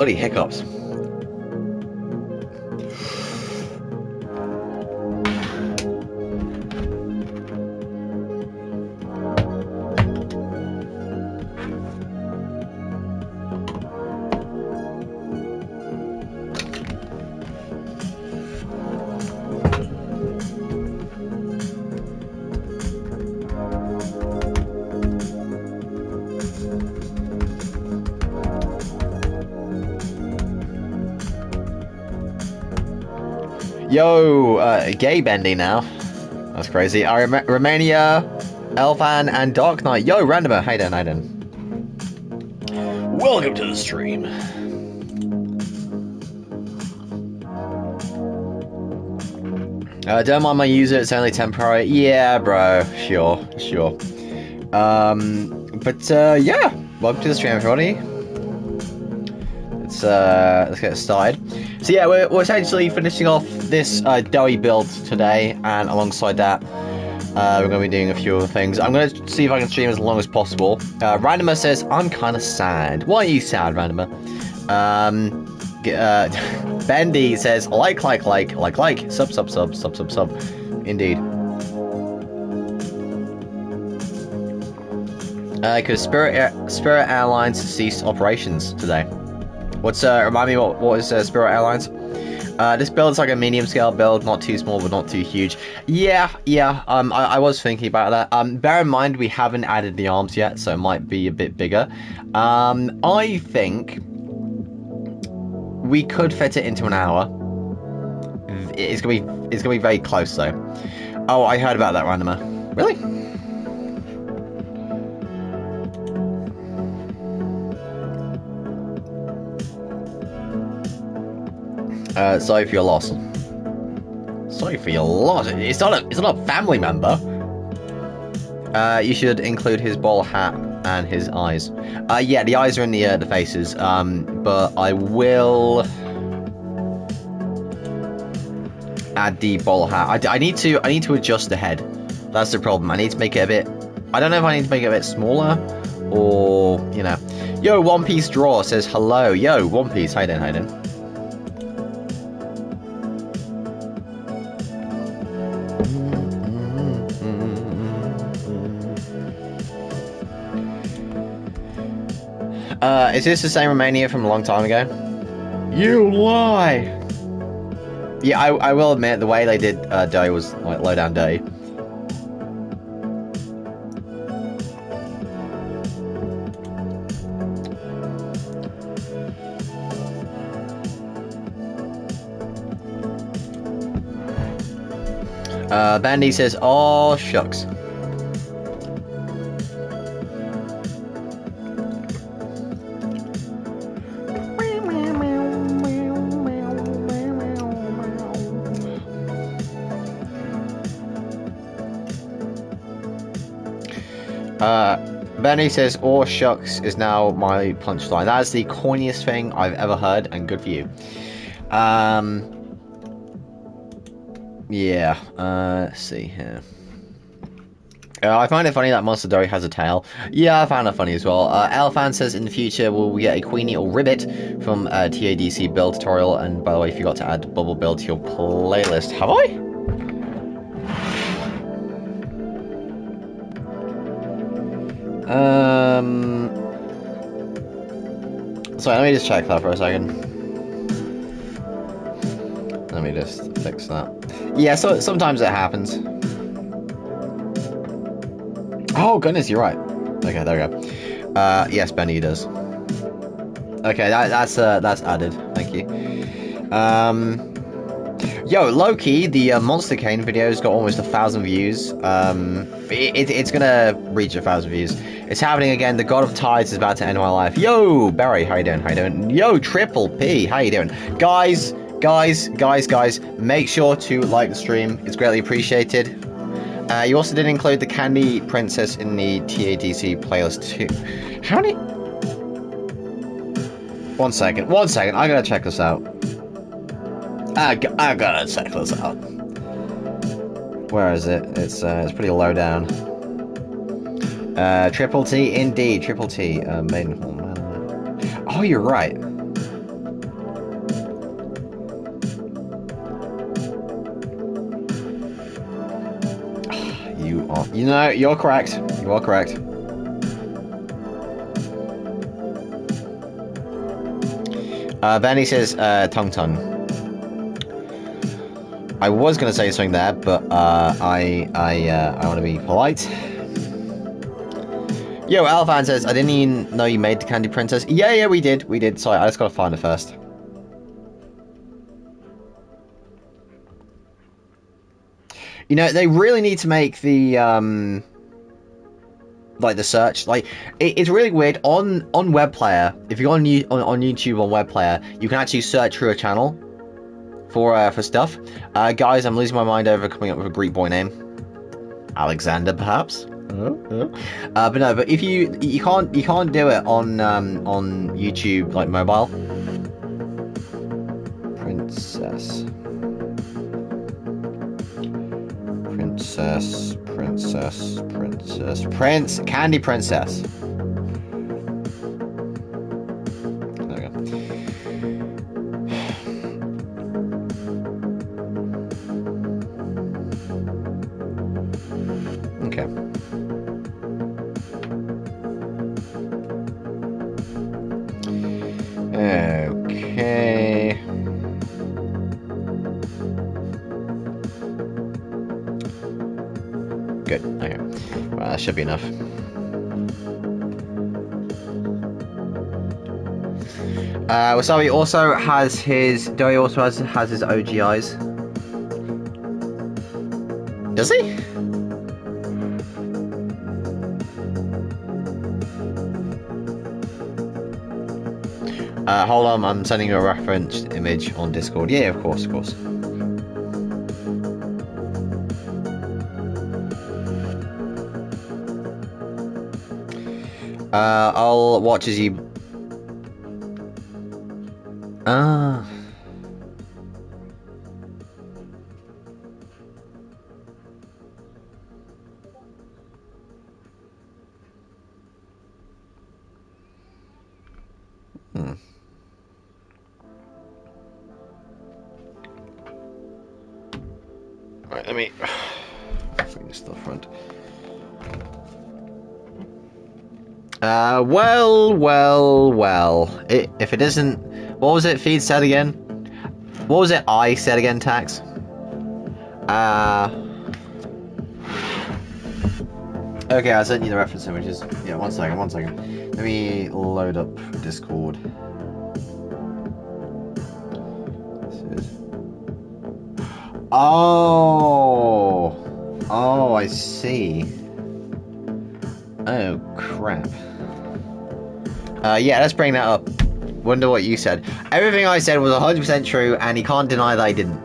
Bloody hiccups. Yo, gay bendy now. That's crazy. Romania, Elvan, and Dark Knight. Yo, Randomer. Hayden, Hayden. Welcome to the stream. Don't mind my user, it's only temporary. Yeah, bro. Sure, sure. Yeah. Welcome to the stream, everybody. Let's get started. So yeah, we're essentially finishing off this doughy build today, and alongside that, we're going to be doing a few other things. I'm going to see if I can stream as long as possible. Randomer says, I'm kind of sad. Why are you sad, Randomer? Bendy says, like, sub. Indeed. Because Spirit Airlines ceased operations today. Remind me what is Spirit Airlines? This build's like a medium scale build, not too small but not too huge. Yeah, I was thinking about that. Bear in mind we haven't added the arms yet, so it might be a bit bigger. I think we could fit it into an hour. It's gonna be very close though. Oh, I heard about that, Randomer. Really? Sorry for your loss. Sorry for your loss. It's not a family member. You should include his ball hat and his eyes. Yeah, the eyes are in the faces. But I will add the ball hat. I need to adjust the head. That's the problem. I need to make it a bit. I don't know if I need to make it a bit smaller, or you know. Yo, One Piece Draw says hello. Yo, One Piece. Hayden. Is this the same Romania from a long time ago? You lie! Yeah, I will admit, the way they did Doe was like low down dirty. Bandy says, oh, shucks. Benny says, "Oh shucks" is now my punchline. That is the corniest thing I've ever heard, and good for you. Yeah. Let's see here. I find it funny that Monster Dory has a tail. Yeah, I found it funny as well. Elfan says, in the future, will we get a Queenie or Ribbit from TADC build tutorial? And by the way, if you got to add Bubble Build to your playlist, have I? Sorry, let me just check that for a second. Let me just fix that. Yeah, so sometimes it happens. Oh goodness, you're right. Okay, there we go. Yes, Benny does. Okay, that's added. Thank you. Yo, Loki, the Monster Cane video's got almost 1,000 views. It's gonna reach 1,000 views. It's happening again. The God of Tides is about to end my life. Yo, Barry, how you doing? How you doing? Yo, Triple P, how you doing? Guys, make sure to like the stream. It's greatly appreciated. You also did include the Candy Princess in the TADC playlist too. How many? One second. I gotta check this out. I gotta check this out. Where is it? It's pretty low down. Triple T, indeed. Triple T. Maidenhall. Oh, you're right. You know, you're correct. You are correct. Benny says, tongue tongue. I was gonna say something there, but I want to be polite. Yo, Alfan says, I didn't even know you made the Candy Princess. Yeah, we did. Sorry, I just gotta find it first. You know, they really need to make the, like, the search. Like, it's really weird. On Web Player, if you go on YouTube on Web Player, you can actually search through a channel for stuff. Guys, I'm losing my mind over coming up with a Greek boy name. Alexander, perhaps? But no, but if you can't do it on YouTube, like mobile. Candy Princess. There we go. Okay. Okay. Good. Okay. Well, that should be enough. Wasabi also has his. Dory also has his OGIs. Does he? Hold on, I'm sending you a reference image on Discord. Yeah, of course. I'll watch as you... Right, let me bring this to the front. Well. If it isn't... What was it Feed said again? What was it I said again, Tax? Okay, I sent you the reference images. Yeah, one second. Let me load up Discord. Oh, I see. Oh, crap. Yeah, let's bring that up. Wonder what you said. Everything I said was 100% true, and he can't deny that I didn't.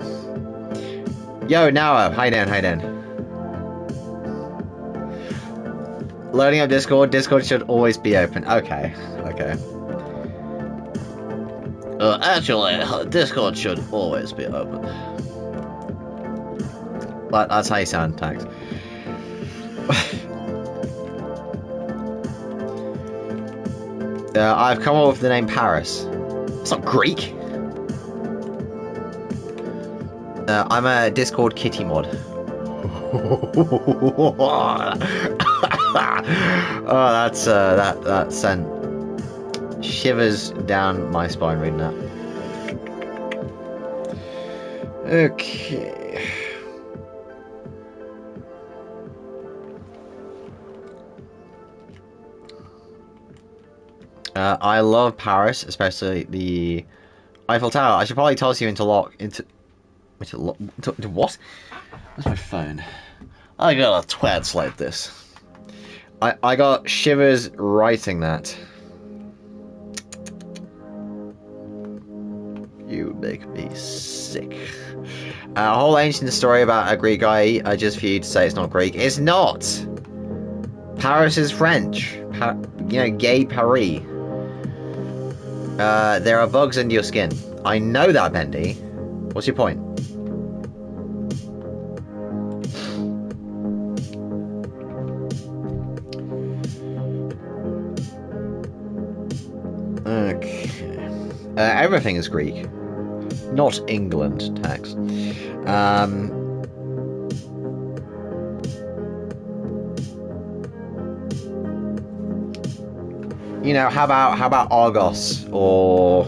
Yo, Noah. Hi, Dan. Loading up Discord. Discord should always be open. Okay. Actually, Discord should always be open. That's how you sound, Tags. I've come up with the name Paris. It's not Greek. I'm a Discord kitty mod. Oh, that sent shivers down my spine reading that. Okay. I love Paris, especially the Eiffel Tower. I should probably toss you into what? Where's my phone? I gotta translate this. I got shivers writing that. You make me sick. A whole ancient story about a Greek guy, just for you to say it's not Greek. It's not! Paris is French. Gay Paris. There are bugs under your skin. I know that, Bendy. What's your point? Okay. Everything is Greek. Not England, Tax. you know, how about Argos or,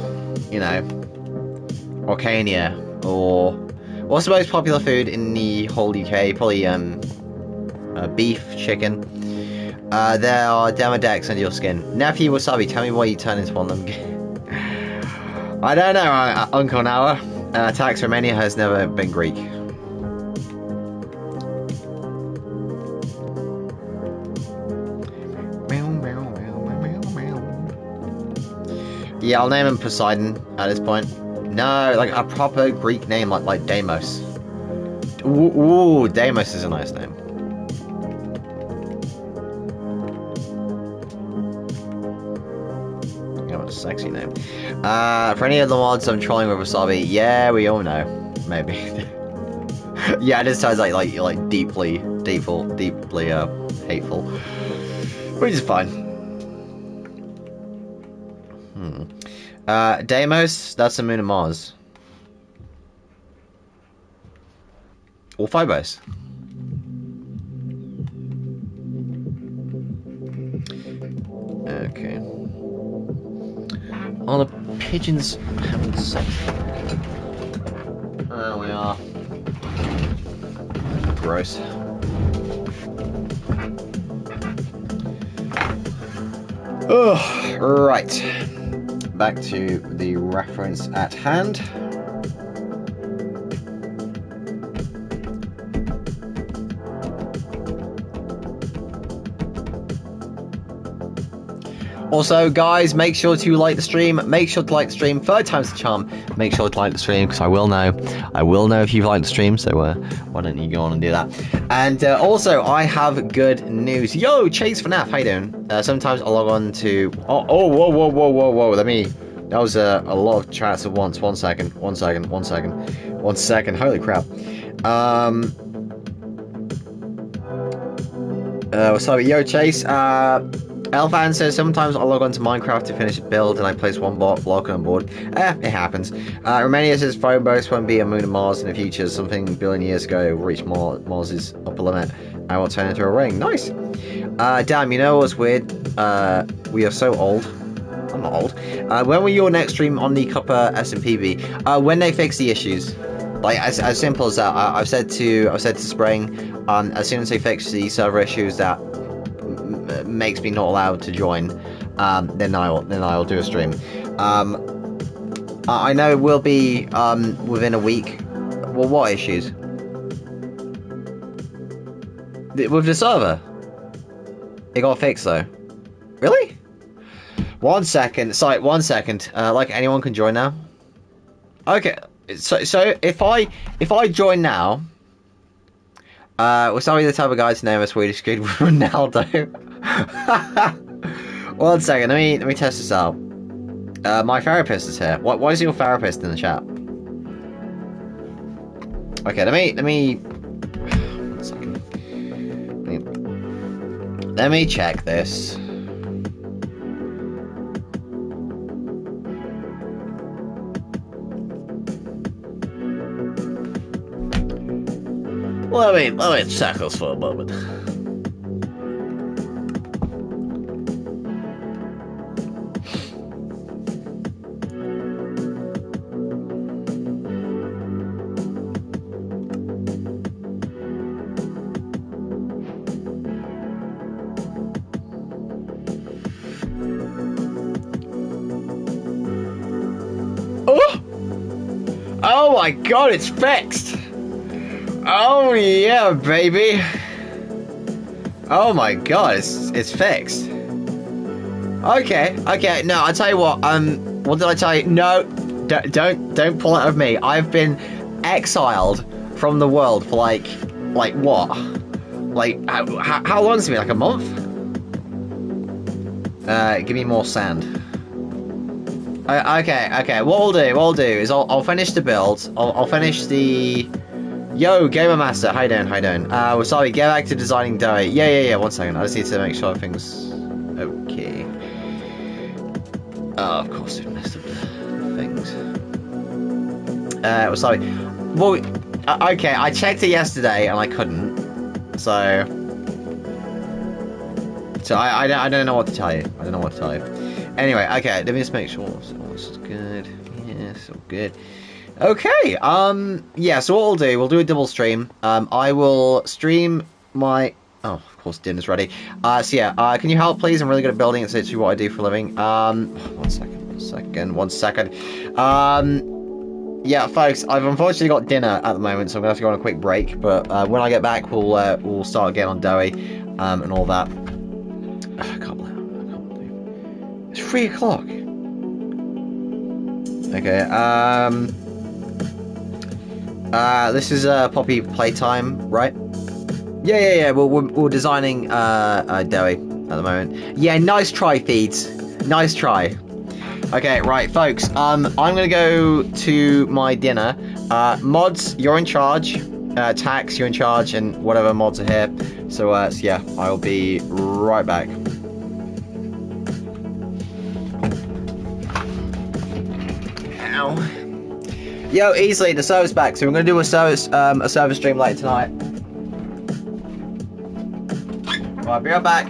you know, Orcania or what's the most popular food in the whole UK? Probably beef, chicken. There are Demodex under your skin. Nephew Wasabi, tell me why you turn into one of them. I don't know, Uncle Noah. Tax Romania has never been Greek. Yeah, I'll name him Poseidon at this point. No, like a proper Greek name, like Deimos. Ooh, Deimos is a nice name. Yeah, what a sexy name. For any of the mods I'm trolling with Wasabi, yeah, we all know. Maybe. Yeah, this sounds like deeply hateful. Which is fine. Deimos, that's the moon of Mars. Or Phobos. Okay. Oh, the pigeons having sex. There we are. Gross. Oh, right. Back to the reference at hand. Also, guys, make sure to like the stream. Make sure to like the stream. Third time's the charm. Make sure to like the stream because I will know. I will know if you've liked the stream. So why don't you go on and do that? And also, I have good news. Yo, Chase FNAF, how you doing? Sometimes I log on to. Oh, whoa. Let me. That was a lot of chats at once. One second. Holy crap. Sorry, yo, Chase. Elfan says, sometimes I log on to Minecraft to finish a build and I place one block on board. It happens. Romania says, Phobos won't be a moon of Mars in the future. Something billion years ago reached Mars's upper limit and will turn into a ring. Nice. Damn, you know what's weird? We are so old. I'm not old. When will your next stream on the Copper SMP be? When they fix the issues. Like, as simple as that. I've said to Spring, as soon as they fix the server issues that makes me not allowed to join, then I'll do a stream. I know it will be within a week. Well, what issues? With the server? It got fixed though. Really? 1 second. Sorry, 1 second. Like, anyone can join now. Okay. So if I join now, we're sorry the type of guy to name a Swedish kid with Ronaldo. 1 second, let me test this out. My therapist is here. Why is your therapist in the chat? Okay, let me 1 second. Let me check this. Let me check this for a moment. Oh my god, it's fixed! Oh yeah, baby! Oh my god, it's fixed. Okay, no, I'll tell you what, what did I tell you? No, don't pull it out of me. I've been exiled from the world for like what? Like, how long has it been? Like a month? Give me more sand. Okay, what I'll do is I'll finish the build, I'll finish the... Yo, Gamer Master, how you doing? Well, sorry, get back to designing Doe. Yeah, 1 second, I just need to make sure everything's okay. Oh, of course it messed up the things. Well, sorry. Well, okay, I checked it yesterday and I couldn't, so I don't know what to tell you. Anyway, okay, let me just make sure it's good. Yes, all good. Okay, yeah, so what we'll do a double stream. I will stream my... Oh, of course, dinner's ready. So yeah, can you help, please? I'm really good at building. It's literally what I do for a living. One second. Yeah, folks, I've unfortunately got dinner at the moment, so I'm gonna have to go on a quick break. But when I get back, we'll start again on Doughy, and all that. I can't believe it's 3 o'clock. Okay, this is Poppy playtime, right? Yeah. We're designing Doughy at the moment. Yeah, nice try, Feeds. Nice try. Okay, right, folks. I'm gonna go to my dinner. Mods, you're in charge. Tax, you're in charge, and whatever mods are here. So yeah, I'll be right back. Ow. Yo, easily the server's back. So we're gonna do a server stream later tonight. I'll be right back.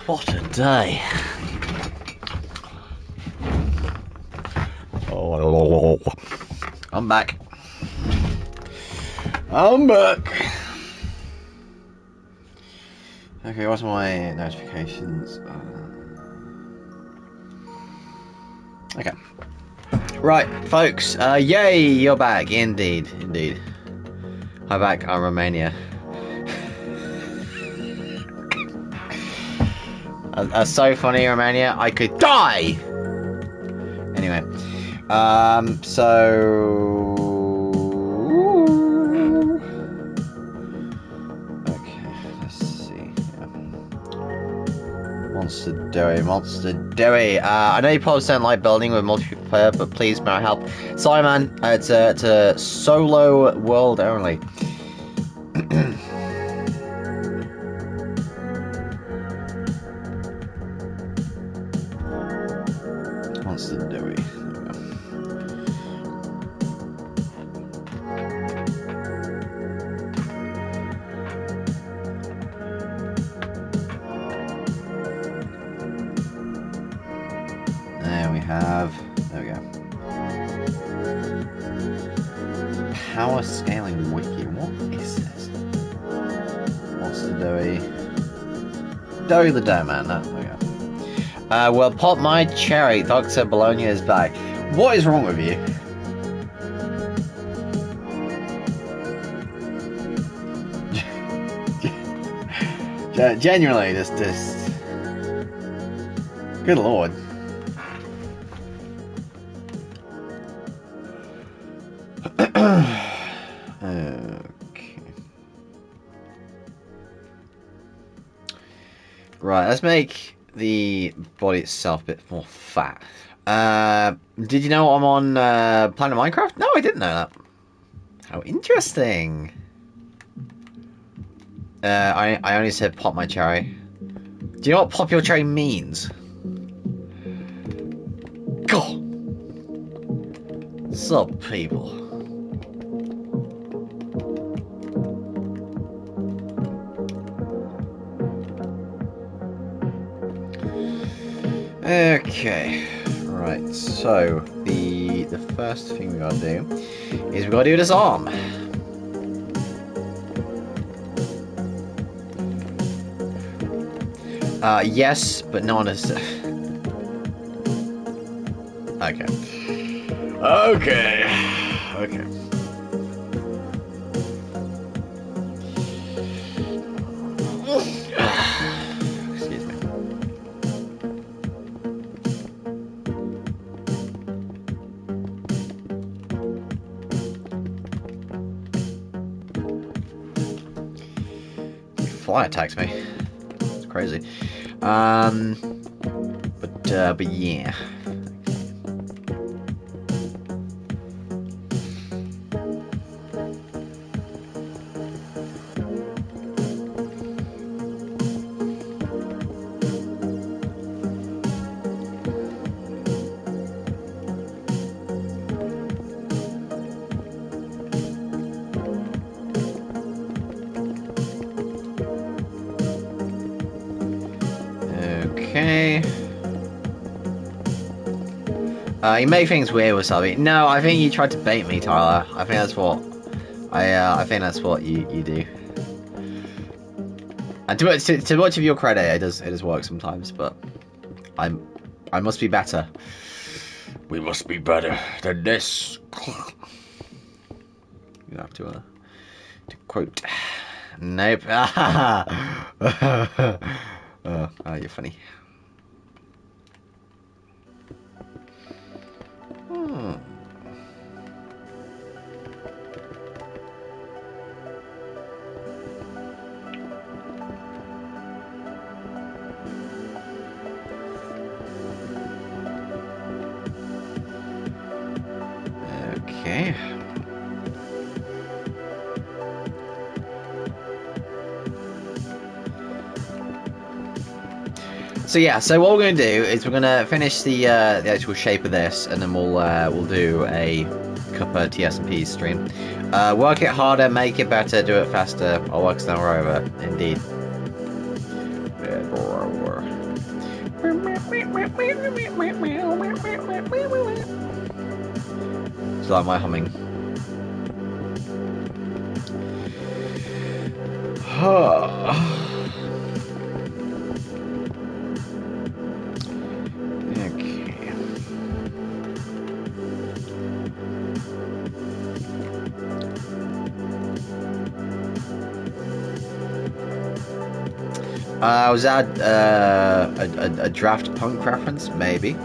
What a day. Oh, I'm back. I'm back. Okay, what's my notifications? Okay. Right, folks. Yay, you're back. Indeed, indeed. I'm back. I'm Romania. That's so funny, Romania. I could die. Anyway, so okay, let's see. Monster Dewey. I know you probably don't like building with multiplayer, but please, may I help? Sorry, man. It's a solo world only. Monster Dewey. There we go. Power scaling wiki. What is this? Monster Dewey. Dough the Dough Man. There we go. Well, pop my cherry. Dr. Bologna is back. What is wrong with you? Genuinely, this. Good lord. Okay. Right, let's make the body itself a bit more fat. Did you know I'm on Planet Minecraft? No, I didn't know that. How interesting. I only said pop my cherry. Do you know what pop your cherry means? God. Sup, people. Okay, right. So the first thing we gotta do is we gotta do this arm. Yes, but no one is. Okay. Okay. Excuse me. Fly attacks me. It's crazy. But yeah. Okay. You make things weird with Subby. No, I think you tried to bait me, Tyler. I think that's what I think that's what you do. And to much of your credit, it does work sometimes, but I must be better. We must be better than this. You have to quote. Nope. Oh, you're funny. Okay. So yeah, so what we're going to do is we're going to finish the actual shape of this, and then we'll do a Cuppa TSP stream. Work it harder, make it better, do it faster. Our work's never over. Indeed. It's like my humming. Was that a Draft Punk reference? Maybe.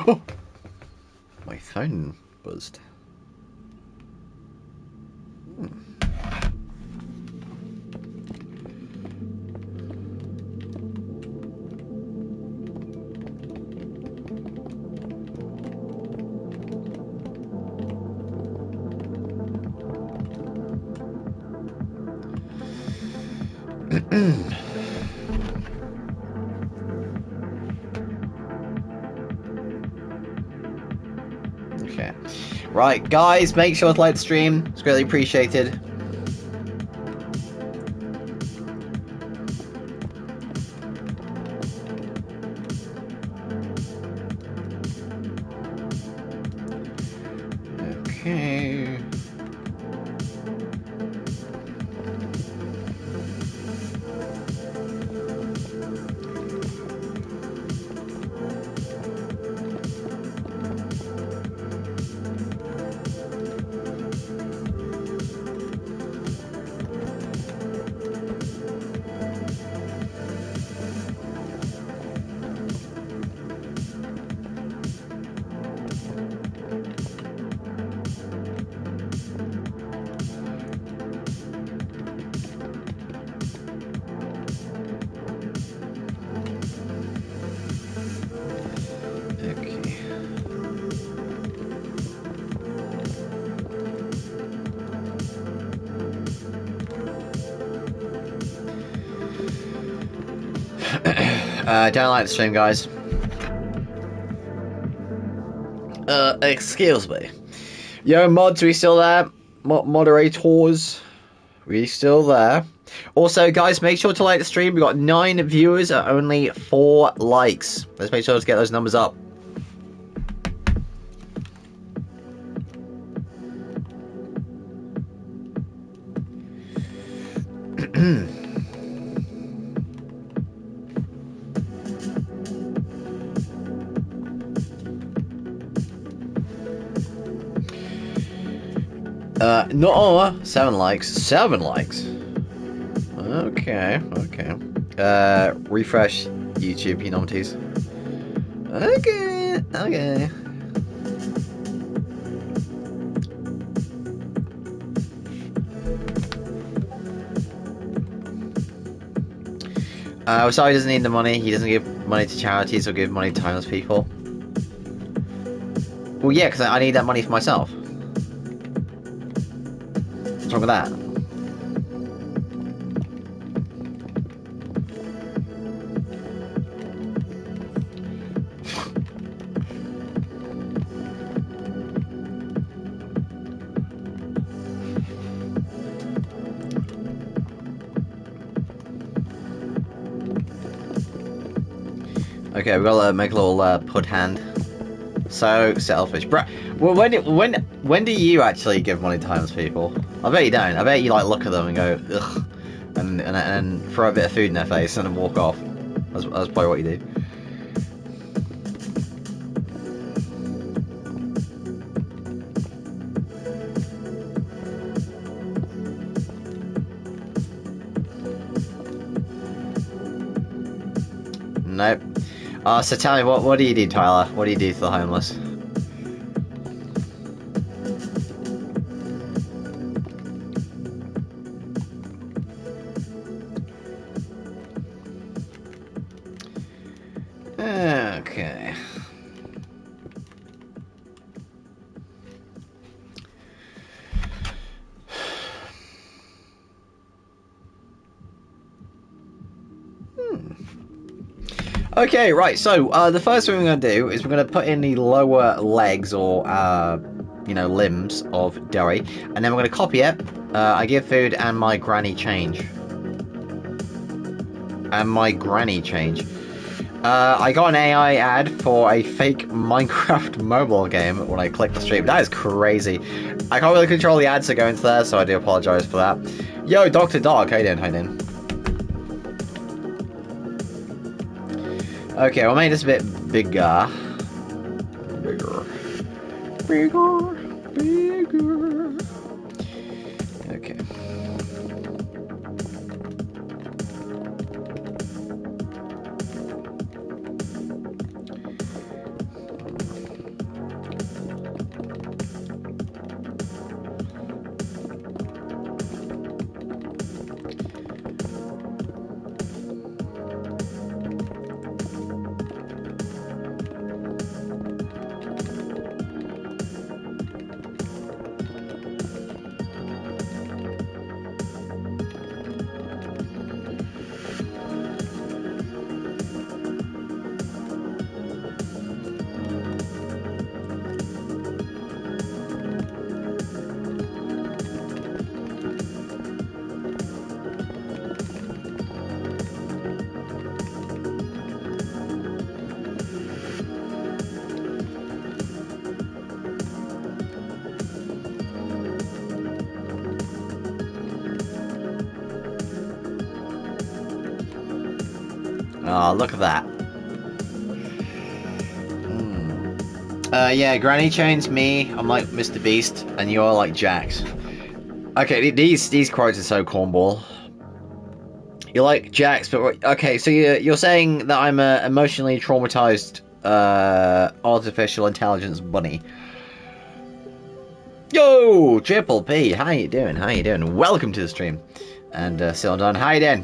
Oh! My phone buzzed. Okay. Right, guys, make sure to like the stream. It's greatly appreciated. Okay. Don't like the stream, guys. Excuse me. Yo, mods, we still there? Moderators, we still there? Also, guys, make sure to like the stream. We got 9 viewers and only 4 likes. Let's make sure to get those numbers up. No, 7 likes. 7 likes. Okay. Refresh YouTube, you numpties. Okay. Sorry, he doesn't need the money. He doesn't give money to charities or give money to homeless people. Well, yeah, because I need that money for myself. What's wrong with that? Okay, we've got to make a little put hand. So selfish, bruh. Well, when do you actually give money to homeless people? I bet you don't. I bet you like look at them and go ugh, and throw a bit of food in their face and then walk off. That's probably what you do. Nope. So tell me, what do you do, Tyler? What do you do for the homeless? Okay. Okay, right, so the first thing we're going to do is we're going to put in the lower legs or, you know, limbs of Derry, and then we're going to copy it. I give food and my granny change. And my granny change. I got an AI ad for a fake Minecraft mobile game when I clicked the stream. That is crazy. I can't really control the ads that go into there, so I do apologize for that. Yo, Dr. Dog, how you doing? How you doing? Okay, we'll make this a bit bigger. Bigger. Okay. Oh, look at that. Yeah, Granny chains me. I'm like Mr. Beast, and you're like Jax. Okay, these quotes are so cornball. You're like Jax, but okay. So you're saying that I'm a emotionally traumatized artificial intelligence bunny. Yo, Triple P, how you doing? How you doing? Welcome to the stream. And Sildon, how you doing?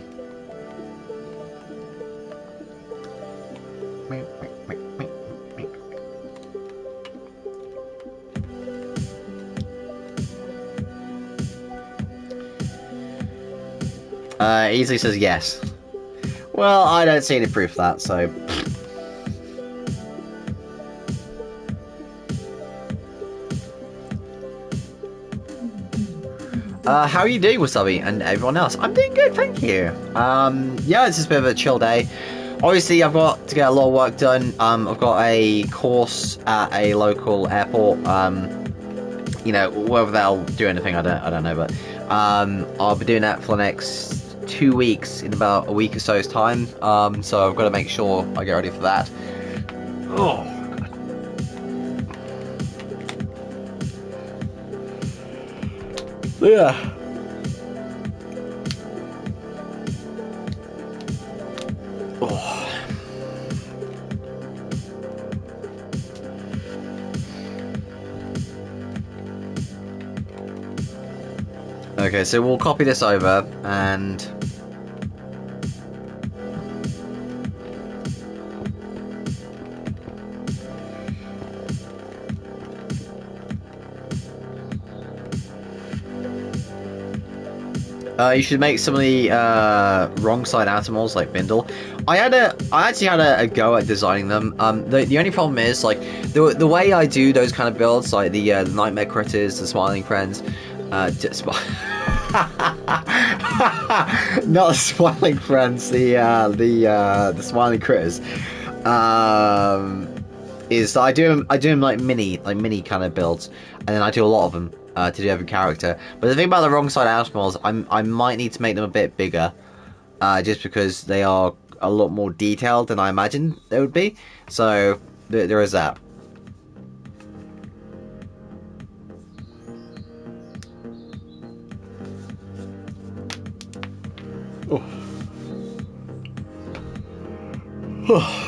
Easily says yes. Well, I don't see any proof of that, so... how are you doing, Wasabi, and everyone else? I'm doing good, thank you. Yeah, it's just a bit of a chill day. Obviously, I've got to get a lot of work done. I've got a course at a local airport. You know, whether that'll do anything, I don't know, but I'll be doing that for the next 2 weeks in about a week or so's time. So I've got to make sure I get ready for that. Oh, God. Yeah. Oh. Okay, so we'll copy this over and... you should make some of the wrong side animals like Bindle. I actually had a go at designing them. The only problem is like the way I do those kind of builds, like the nightmare critters, the smiling friends, not the smiling friends, the smiling critters. Is I do them like mini kind of builds, and then I do a lot of them. To do every character. But the thing about the wrong side animals, I might need to make them a bit bigger, just because they are a lot more detailed than I imagined they would be. So there is that. Oh.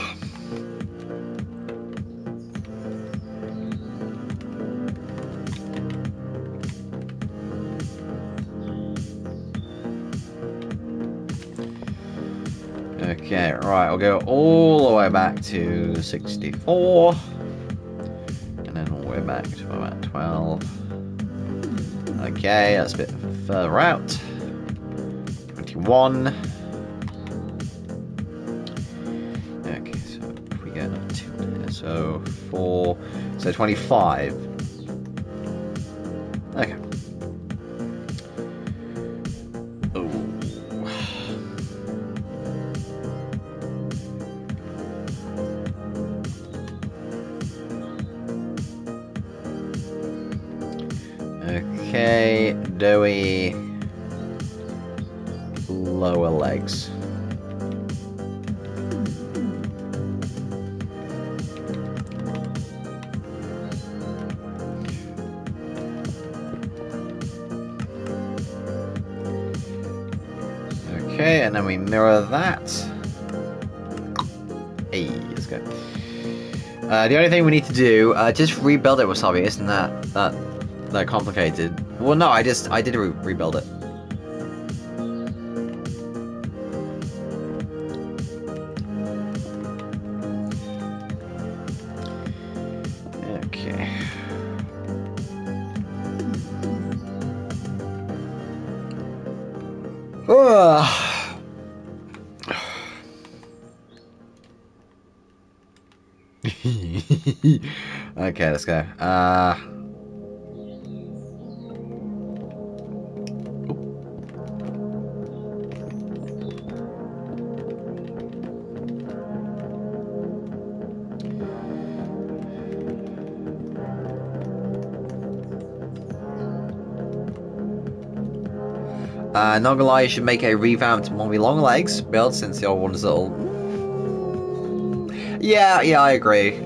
Okay, right, I'll go all the way back to 64. And then all the way back to about 12. Okay, that's a bit further out. 21. Okay, so if we go another 2 here, so 4, so 25. Okay. Oh. Okay, doughy lower legs. Okay, and then we mirror that. Hey, let's go. The only thing we need to do, just rebuild it, Wasabi. Isn't that complicated? Well, no, I did rebuild it. Okay. Okay, let's go. Not gonna lie, you should make a revamped Mommy Long Legs build since the old one's little. Yeah, I agree.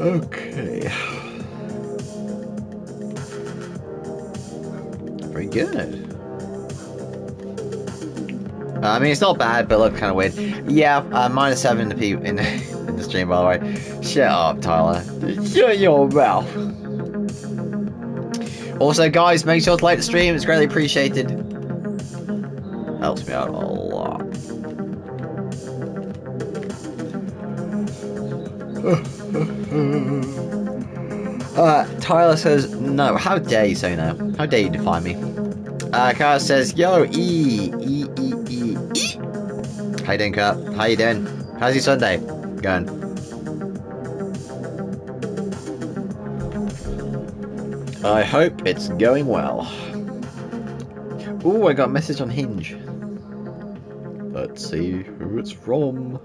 Okay. Very good. I mean, it's not bad, but it looks kind of weird. Yeah, -7 in the in the stream, by the way. Shut up, Tyler. Shut your mouth. Also, guys, make sure to like the stream. It's greatly appreciated. Helps me out a lot. Tyler says no. How dare you say no? How dare you defy me? Kurt says, yo, E. How you doing, Kurt? How you doing? How's your Sunday going? I hope it's going well. Ooh, I got a message on Hinge. Let's see who it's from.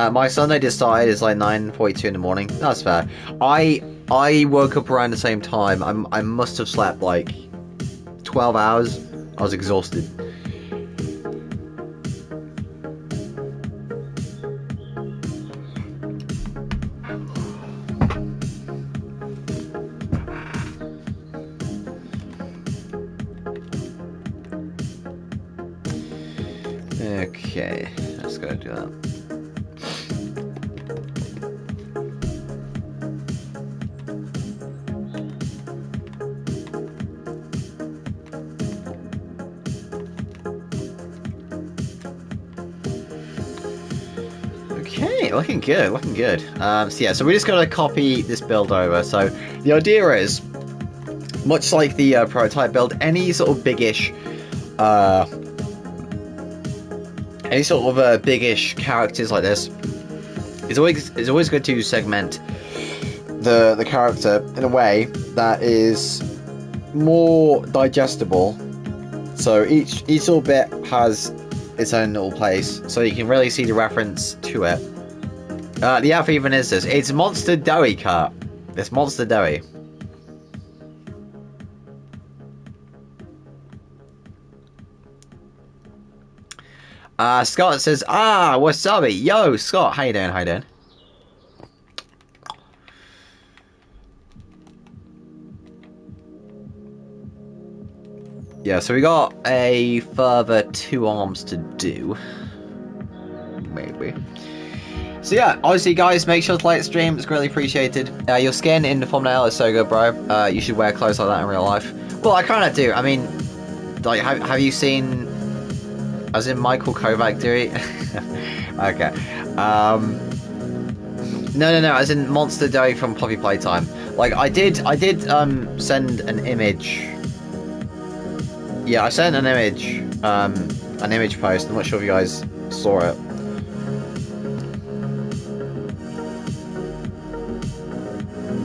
My Sunday just started. It's like 9:42 in the morning. That's fair. I woke up around the same time. I must have slept like 12 hours. I was exhausted. Okay, let's go do that. Okay, looking good, looking good. So yeah, so we just gotta copy this build over. So the idea is, much like the prototype build, any sort of biggish, biggish characters like this, it's always good to segment the character in a way that is more digestible. So each little bit has its own little place, so you can really see the reference to it. The app even is this. It's Monster Doughy Kart. It's Monster Doughy. Scott says, wasabi. Yo, Scott, how you doing? How you doing? Yeah, so we got a further 2 arms to do. Maybe. So yeah, obviously guys, make sure to like the stream, it's greatly appreciated. Your skin in the thumbnail is so good, bro. You should wear clothes like that in real life. Well, I kind of do. I mean, like, have you seen, as in Michael Kovac do it? Okay. No, as in Monster Doughy from Poppy Playtime. Like, I did send an image. Yeah, I sent an image post. I'm not sure if you guys saw it.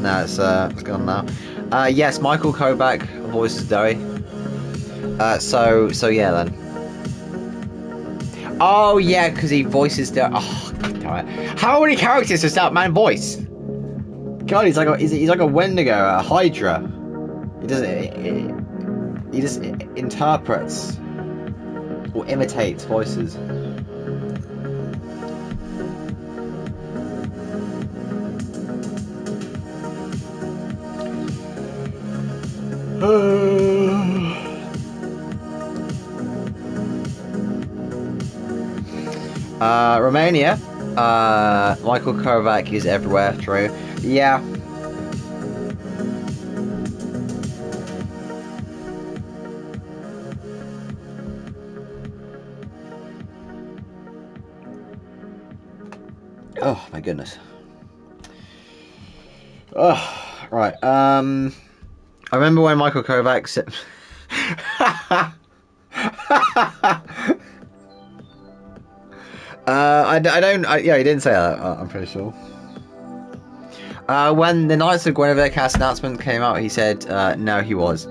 No, it's gone now. Yes, Michael Kovac voices Doughy. So yeah then. Oh yeah, because he voices Doughy. Oh, damn it. How many characters does that man voice? God, he's like a Wendigo, a Hydra. He just interprets or imitates voices. Romania. Michael Kovac is everywhere, true. Yeah. Oh my goodness. Oh, right. I remember when Michael Kovac said... yeah, he didn't say that, I'm pretty sure. When the Knights of Guinevere cast announcement came out, he said, no, he was.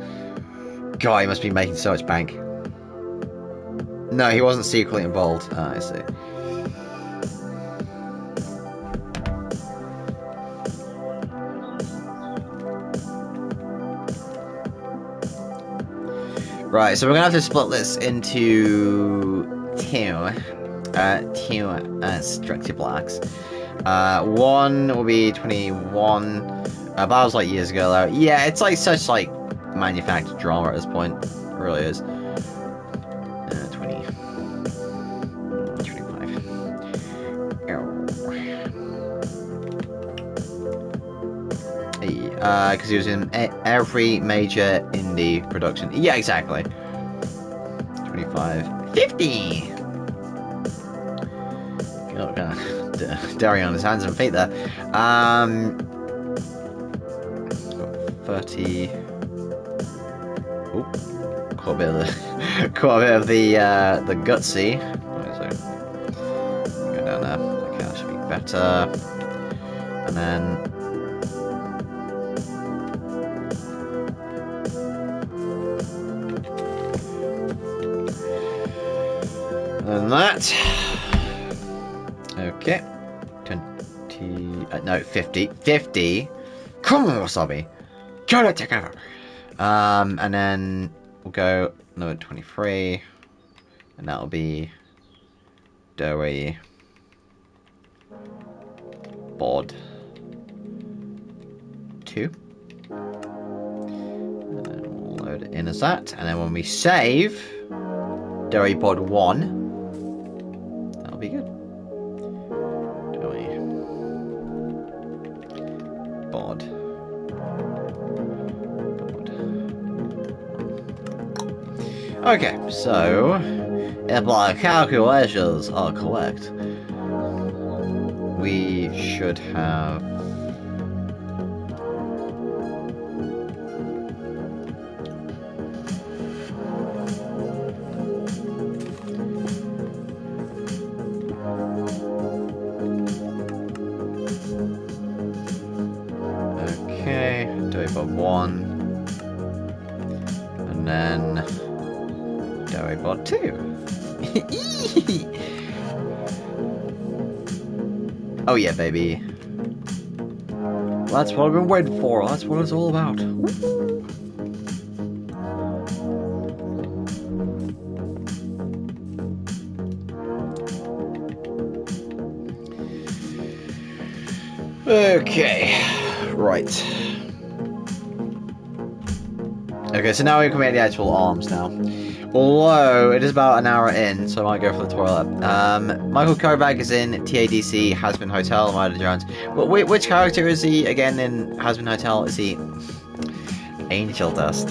God, he must be making so much bank. No, he wasn't secretly involved. I see. Right, so we're gonna have to split this into two structure blocks. One will be 21. That was like years ago though. Yeah, it's like such like manufactured drama at this point. It really is. 20. 25. Because he was in every major indie production. Yeah, exactly. 25. 50! Daring on his hands and feet there. 30. Oop. Quite a bit of the gutsy. Go down there. Okay, that should be better. And then. And that. Okay. 20. No, 50. 50. Come on, Wasabi. Get it together. And then we'll go another 23. And that'll be Doughy. Bod 2. And then we'll load it in as that. And then when we save Doughy Bod 1, that'll be good. Doughy Bod. Okay, so if my calculations are correct, we should have okay, Doughy Bod 1. then Doebot 2. Oh yeah, baby. That's what I've been waiting for. That's what it's all about. Okay, right. Okay, so now we can make the actual arms now. Although, it is about an hour in, so I might go for the toilet. Michael Kovac is in TADC, Has Been Hotel, Ryder Jones. But which character is he again in Has Been Hotel? Is he Angel Dust?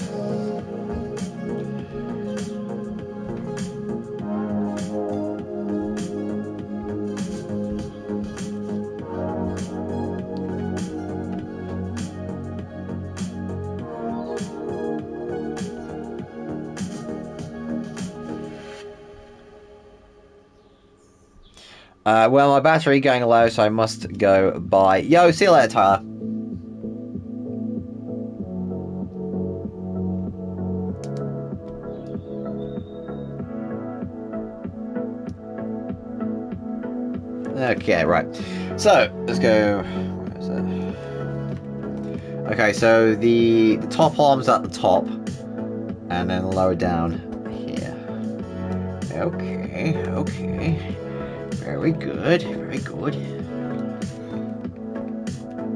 Well, my battery going low, so I must go bye. Yo, see you later, Tyler. Okay, right. So, let's go... Where is it? Okay, so the top arm's at the top, and then lower down here. Okay, okay. Very good, very good.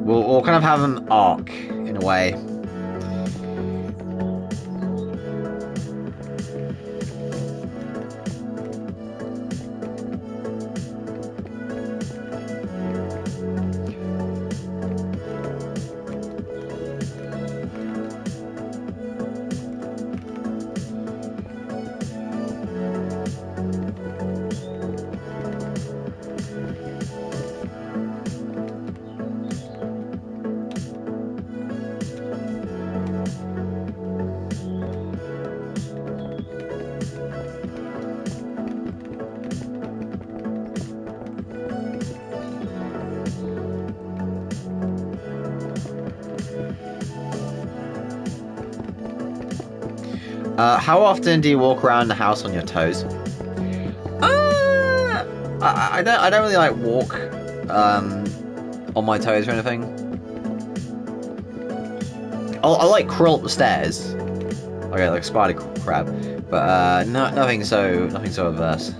We'll kind of have an arc, in a way. How often do you walk around the house on your toes? I don't really like walk on my toes or anything. I like crawl up the stairs. Okay, like a spider crab, but nothing so adverse.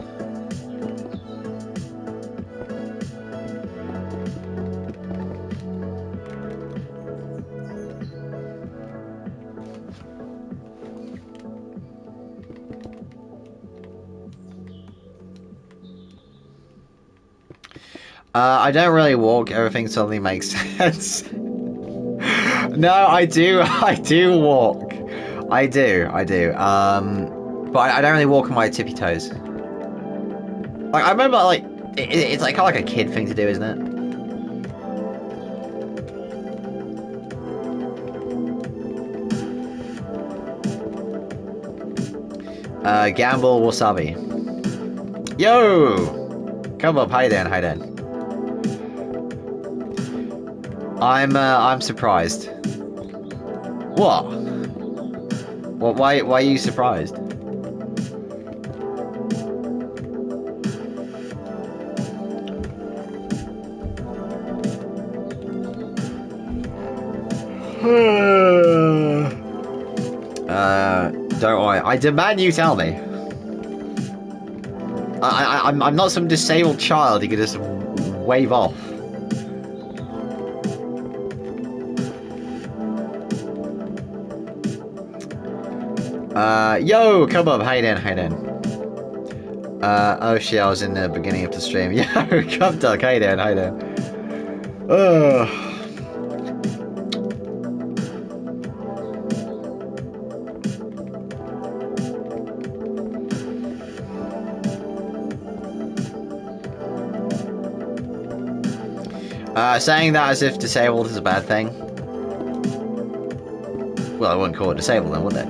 I don't really walk, everything suddenly makes sense. No, I do walk. I do. But I don't really walk on my tippy toes. Like, I remember, like, it's like kind of like a kid thing to do, isn't it? Gamble Wasabi. Yo! Come up, hi Dan. I'm surprised. What? Why are you surprised? Don't worry. I demand you tell me. I'm not some disabled child you can just wave off. Yo, come up, hi Dan. Oh shit, I was in the beginning of the stream. Yo, come duck, hi Dan. Saying that as if disabled is a bad thing. Well, I wouldn't call it disabled then, would they?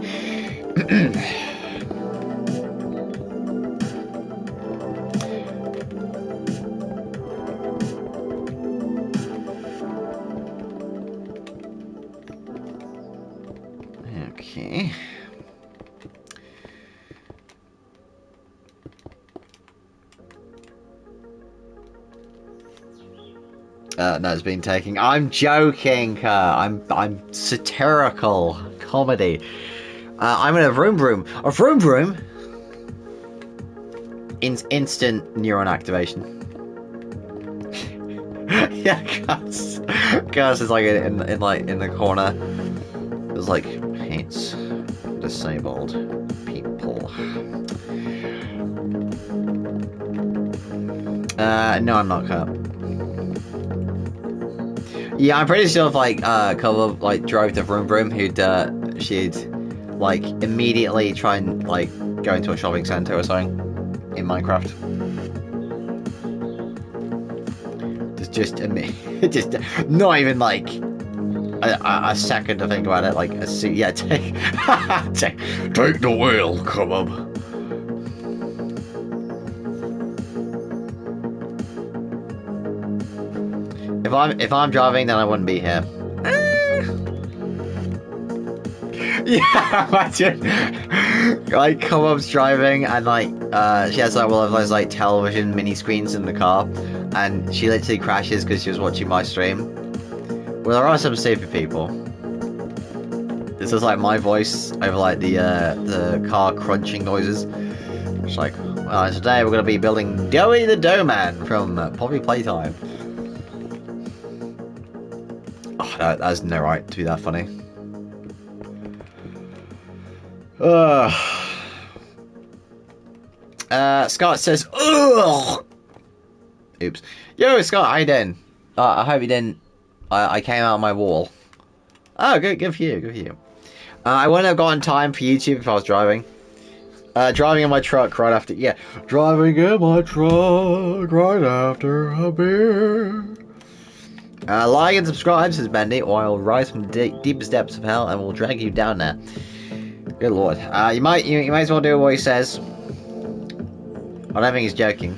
Okay. No, it's been taking. I'm joking. I'm satirical comedy. I'm in a vroom vroom. A vroom vroom. Instant neuron activation. Yeah, Gus is like in the corner. There's like hates disabled people. No, I'm not cut. Yeah, I'm pretty sure if like Colour like drove to Vroom Vroom, she'd like immediately try and like go into a shopping center or something in Minecraft. Just not even like a second to think about it. Like yeah, take the wheel, come on. If I'm driving, then I wouldn't be here. Yeah, imagine like Cobob's driving and like she has like one of those like television mini screens in the car, and she literally crashes because she was watching my stream. Well, there are some stupid people. This is like my voice over like the car crunching noises. It's like, well, today we're gonna be building Doughy the Dough Man from Poppy Playtime. Oh, that has no right to be that funny. Scott says, ugh! Oops. Yo, Scott, how you doing? I hope you didn't... I came out of my wall. Oh, good for you, good for you. I wouldn't have gotten time for YouTube if I was driving. Driving in my truck right after... Yeah, driving in my truck right after a beer. Like and subscribe, says Bendy, or I'll rise from the deepest depths of hell and will drag you down there. Good lord. You might as well do what he says. I don't think he's joking.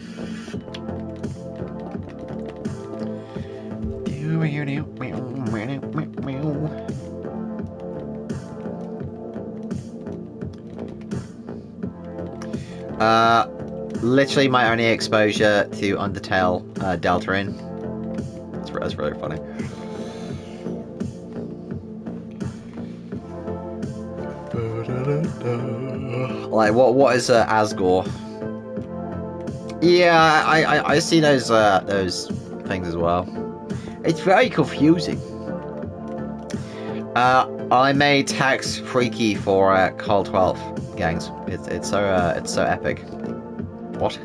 Literally my only exposure to Undertale Deltarune. That's really funny. Like what is Asgore? Yeah, I see those things as well. It's very confusing. I made tax freaky for Call 12 gangs. It's so epic. What?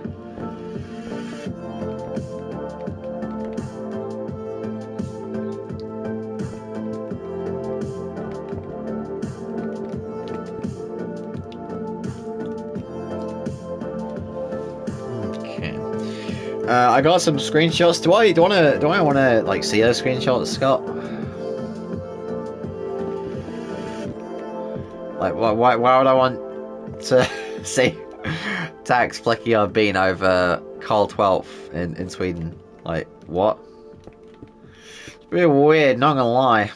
I got some screenshots. Do I want to like see those screenshots, Scott? Like why would I want to see Tax flicking a bean over Carl 12th in Sweden? Like what? It's a bit weird, not gonna lie.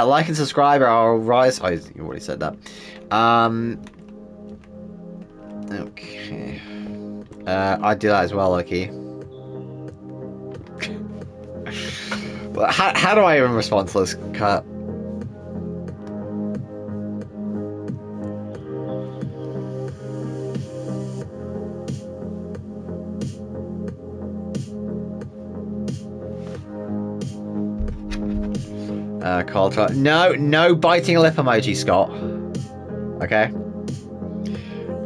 Like and subscribe or I'll rise. Oh, you already said that. Okay. I do that as well, Loki. How do I even respond to this cut? Call to... No biting lip emoji, Scott. Okay.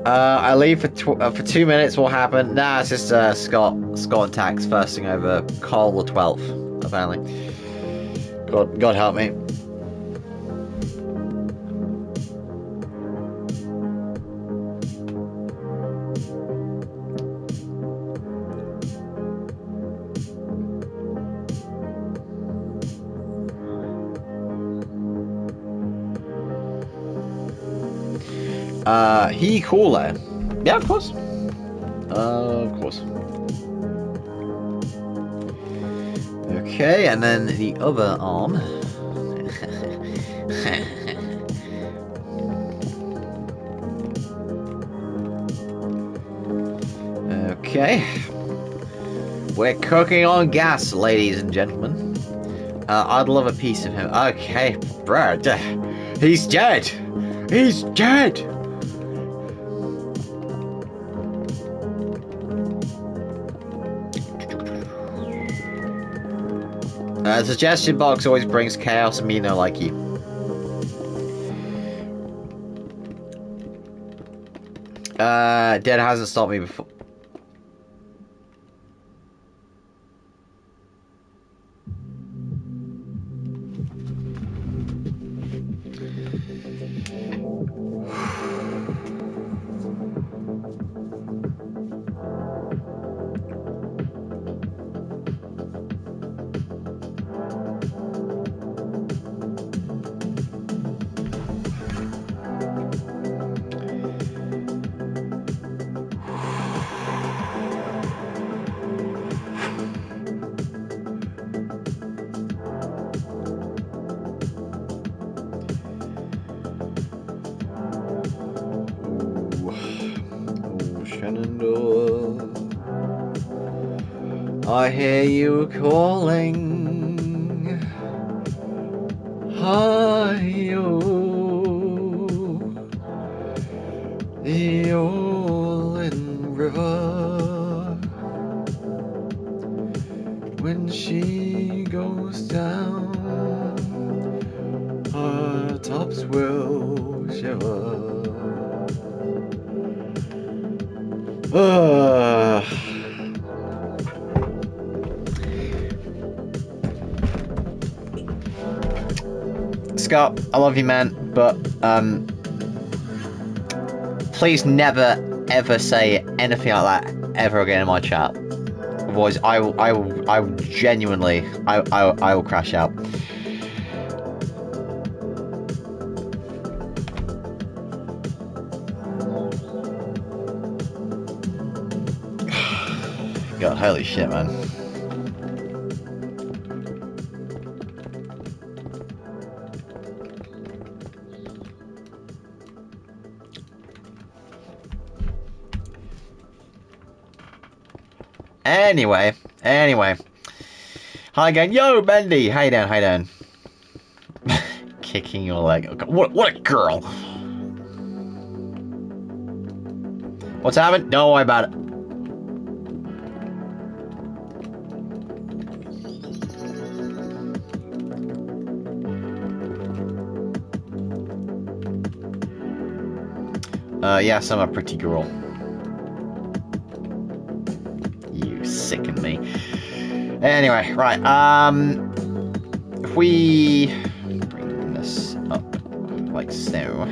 I leave for 2 minutes. What happened? Nah, it's just Scott and Tax firsting over Carl the 12th. Apparently. God help me. He cooler. Yeah, of course. Of course. Okay, and then the other arm. We're cooking on gas, ladies and gentlemen. I'd love a piece of him. Okay, Brad. He's dead. He's dead. Suggestion box always brings chaos and me no like you. Dead hasn't stopped me before. I hear you calling. Hi-yo, the Olin River. When she goes down, our tops will shiver. Scott, I love you, man, but please never ever say anything like that ever again in my chat. Otherwise, I will genuinely, I will crash out. God, holy shit, man. Anyway. Hi again. Yo, Bendy. How you doing? Kicking your leg. What a girl. What's happened? Don't worry about it. Yes, I'm a pretty girl. You sicken me. Anyway, right, if we bring this up like so.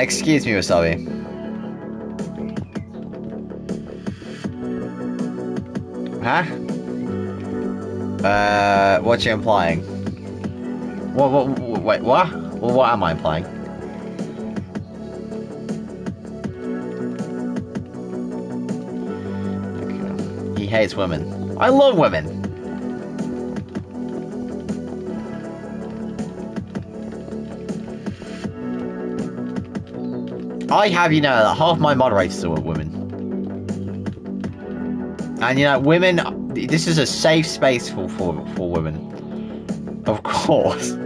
Excuse me, Wasabi. Huh? What you implying? Wait, what? Well, what am I implying? Okay. He hates women. I love women! I have you know that half my moderators are women. And you know, women, this is a safe space for women. Of course.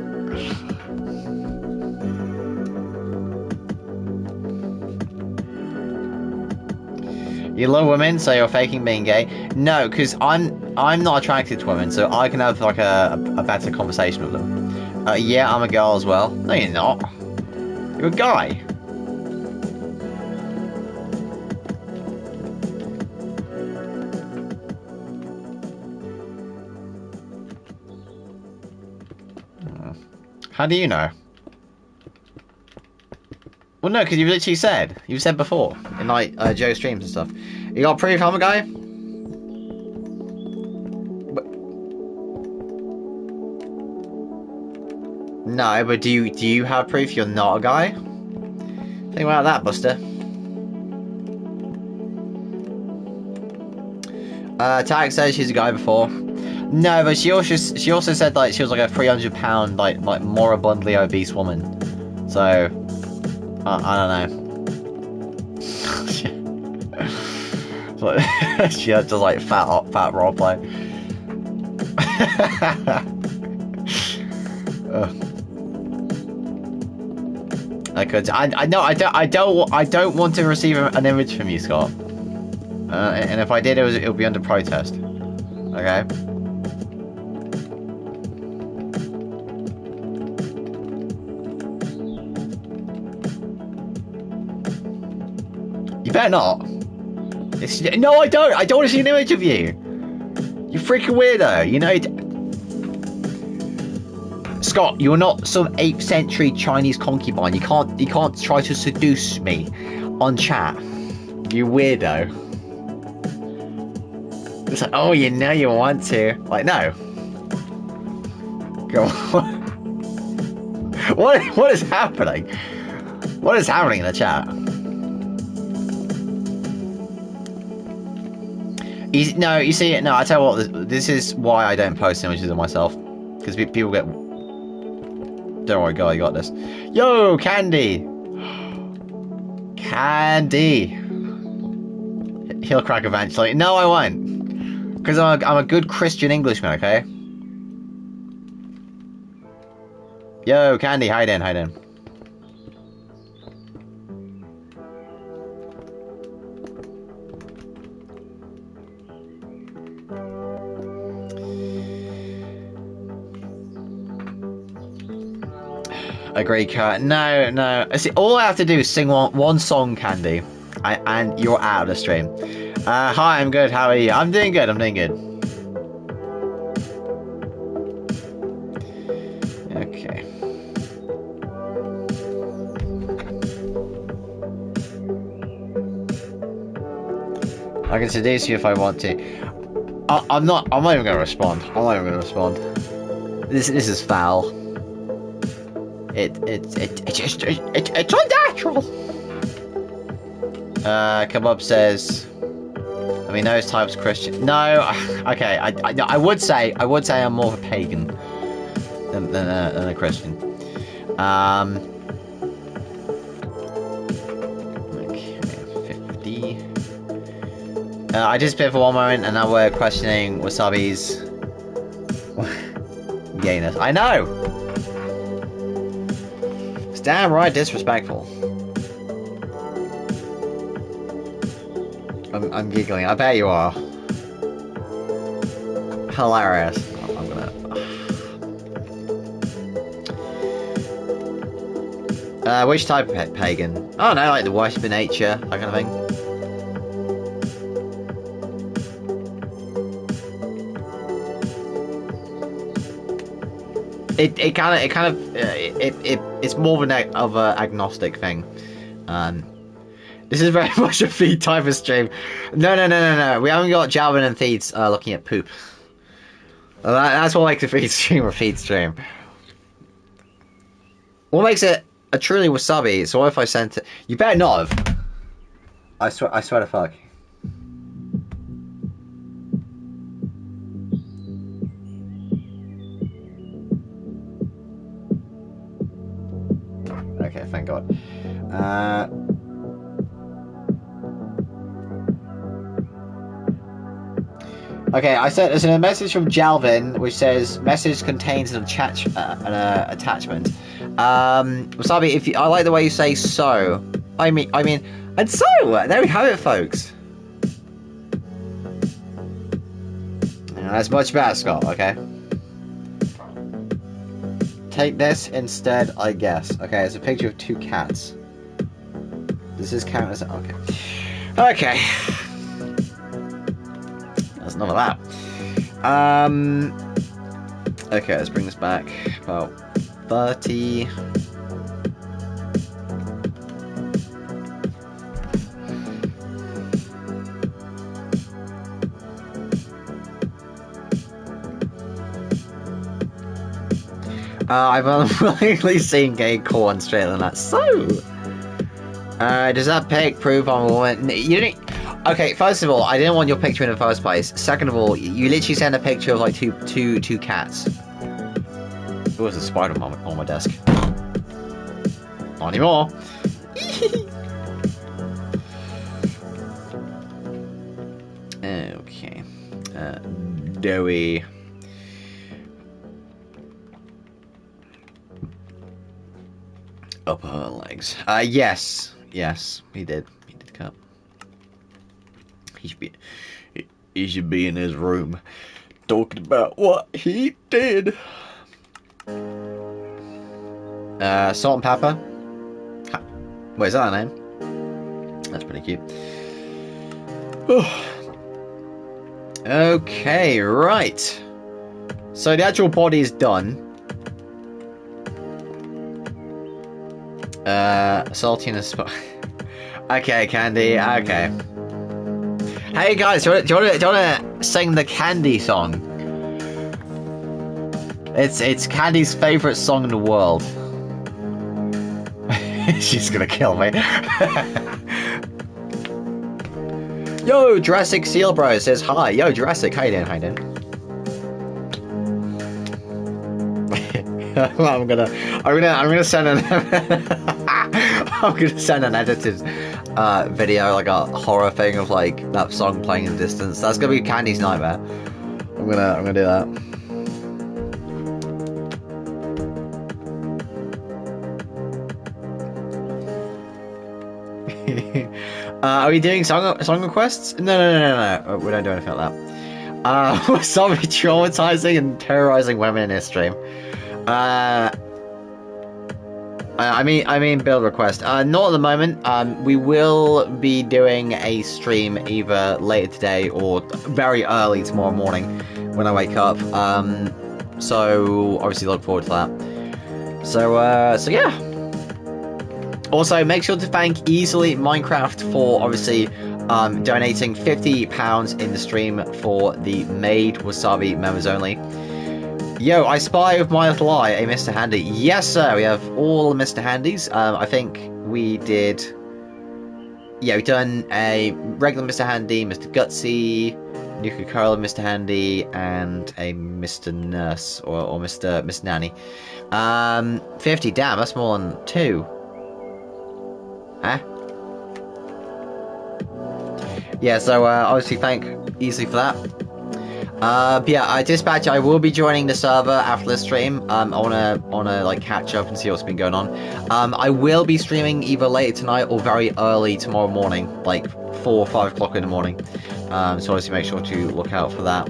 You love women, so you're faking being gay? No, because I'm not attracted to women, so I can have like a better conversation with them. Yeah, I'm a girl as well. No, you're not. You're a guy. How do you know? Well, no, because you've literally said. You've said before. In, like, Joe's streams and stuff. You got proof I'm a guy? No, but do you have proof you're not a guy? Think about that, Buster. Tag says she's a guy before. No, but she also said like she was like a 300-pound like moribundly obese woman. So I don't know. She had just like fat roleplay. I don't want to receive an image from you, Scott. And if I did, it would be under protest. Okay. You better not. No, I don't. I don't want to see an image of you. You freaking weirdo. You know. Scott, you're not some 8th century Chinese concubine. You can't try to seduce me on chat. You weirdo. It's like, oh, you know you want to. Like, no. Go on. What is happening? What is happening in the chat? You see, no, I tell you what, this is why I don't post images of myself. Because people get... Don't worry, guy, you got this. Yo, Candy! Candy! He'll crack eventually. No, I won't. Because I'm a good Christian Englishman, okay? Yo, Candy, how you doing? Agree, Kurt. No. See, all I have to do is sing one song, Candy, and you're out of the stream. Hi, I'm good. How are you? I'm doing good. Okay. I can seduce you if I want to. I'm not even going to respond. This is foul. It's unnatural. Kebab says, I mean, those types of Christian. No, okay. I would say I'm more of a pagan than a Christian. Okay, 50. I just spit for one moment, and now we're questioning Wasabi's gayness. I know. Damn right disrespectful. I'm giggling. I bet you are. Hilarious. I'm gonna... which type of pagan? Oh no, like the worship of nature, that kind of thing. It's more of an agnostic thing. This is very much a feed type of stream. No. We haven't got Jalvin and Feeds looking at poop. That's what makes a feed stream or feed stream. What makes it a truly wasabi? So what if I sent it? You better not have. I swear to fuck. Okay, thank God. Okay, I sent there's a message from Jalvin which says message contains an attachment. Wasabi, I like the way you say so. I mean, and so there we have it, folks. That's much better, Scott. Okay. Take this instead, I guess. Okay, it's a picture of 2 cats. Does this count as... Okay. Okay. That's none of that. Okay, let's bring this back. About 30... I've unwillingly seen gay corn straight than that. So, does that pic prove I'm a woman? You didn't. Okay, first of all, I didn't want your picture in the first place. Second of all, you literally sent a picture of like two cats. There was a spider on my desk. Not anymore. Okay. Doughy. Upper legs. Yes. Yes, he did. He did cut. He should be in his room talking about what he did. Salt and pepper. Wait, is that her name? That's pretty cute. Okay, right. So the actual body is done. Saltiness. Okay, Candy. Okay. Hey guys, do you want to sing the Candy song? It's Candy's favorite song in the world. She's gonna kill me. Yo, Jurassic Seal Bro says hi. Yo, Jurassic, how you doing? How you doing? I'm gonna send an I'm gonna send an edited video, like a horror thing of like that song playing in the distance. That's gonna be Candy's nightmare. I'm gonna do that. Are we doing song requests? No. We don't do anything like that. Zombie traumatizing and terrorizing women in this stream. I mean build request. Not at the moment. We will be doing a stream either later today or very early tomorrow morning when I wake up. So obviously look forward to that. So yeah. Also, make sure to thank Easily Minecraft for obviously donating £50 in the stream for the Made Wasabi members only. Yo, I spy with my little eye a Mr. Handy. Yes, sir, we have all the Mr. Handys. I think we did... Yeah, we've done a regular Mr. Handy, Mr. Gutsy, Nuka Cola Mr. Handy, and a Mr. Nurse, or Mr. Nanny. 50, damn, that's more than 2. Huh? Yeah, so obviously thank Easily for that. But yeah, Dispatch, I will be joining the server after the stream. I wanna like catch up and see what's been going on. I will be streaming either later tonight or very early tomorrow morning, like 4 or 5 o'clock in the morning. So obviously make sure to look out for that.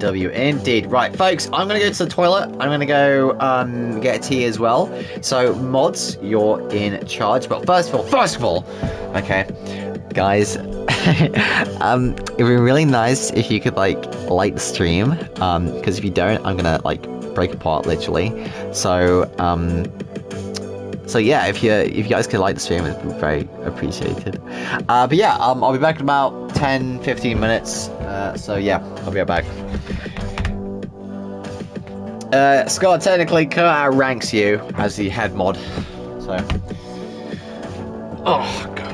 W indeed. Right, folks, I'm gonna go to the toilet. I'm gonna go get a tea as well. So mods, you're in charge. But first of all, okay, guys, it'd be really nice if you could like the stream. Because if you don't, I'm gonna like break apart literally. So yeah, if you guys could like the stream, it'd be very appreciated. But yeah, I'll be back in about 10-15 minutes. So yeah, I'll be right back. Scott, technically, Kurt outranks you as the head mod. So, oh god.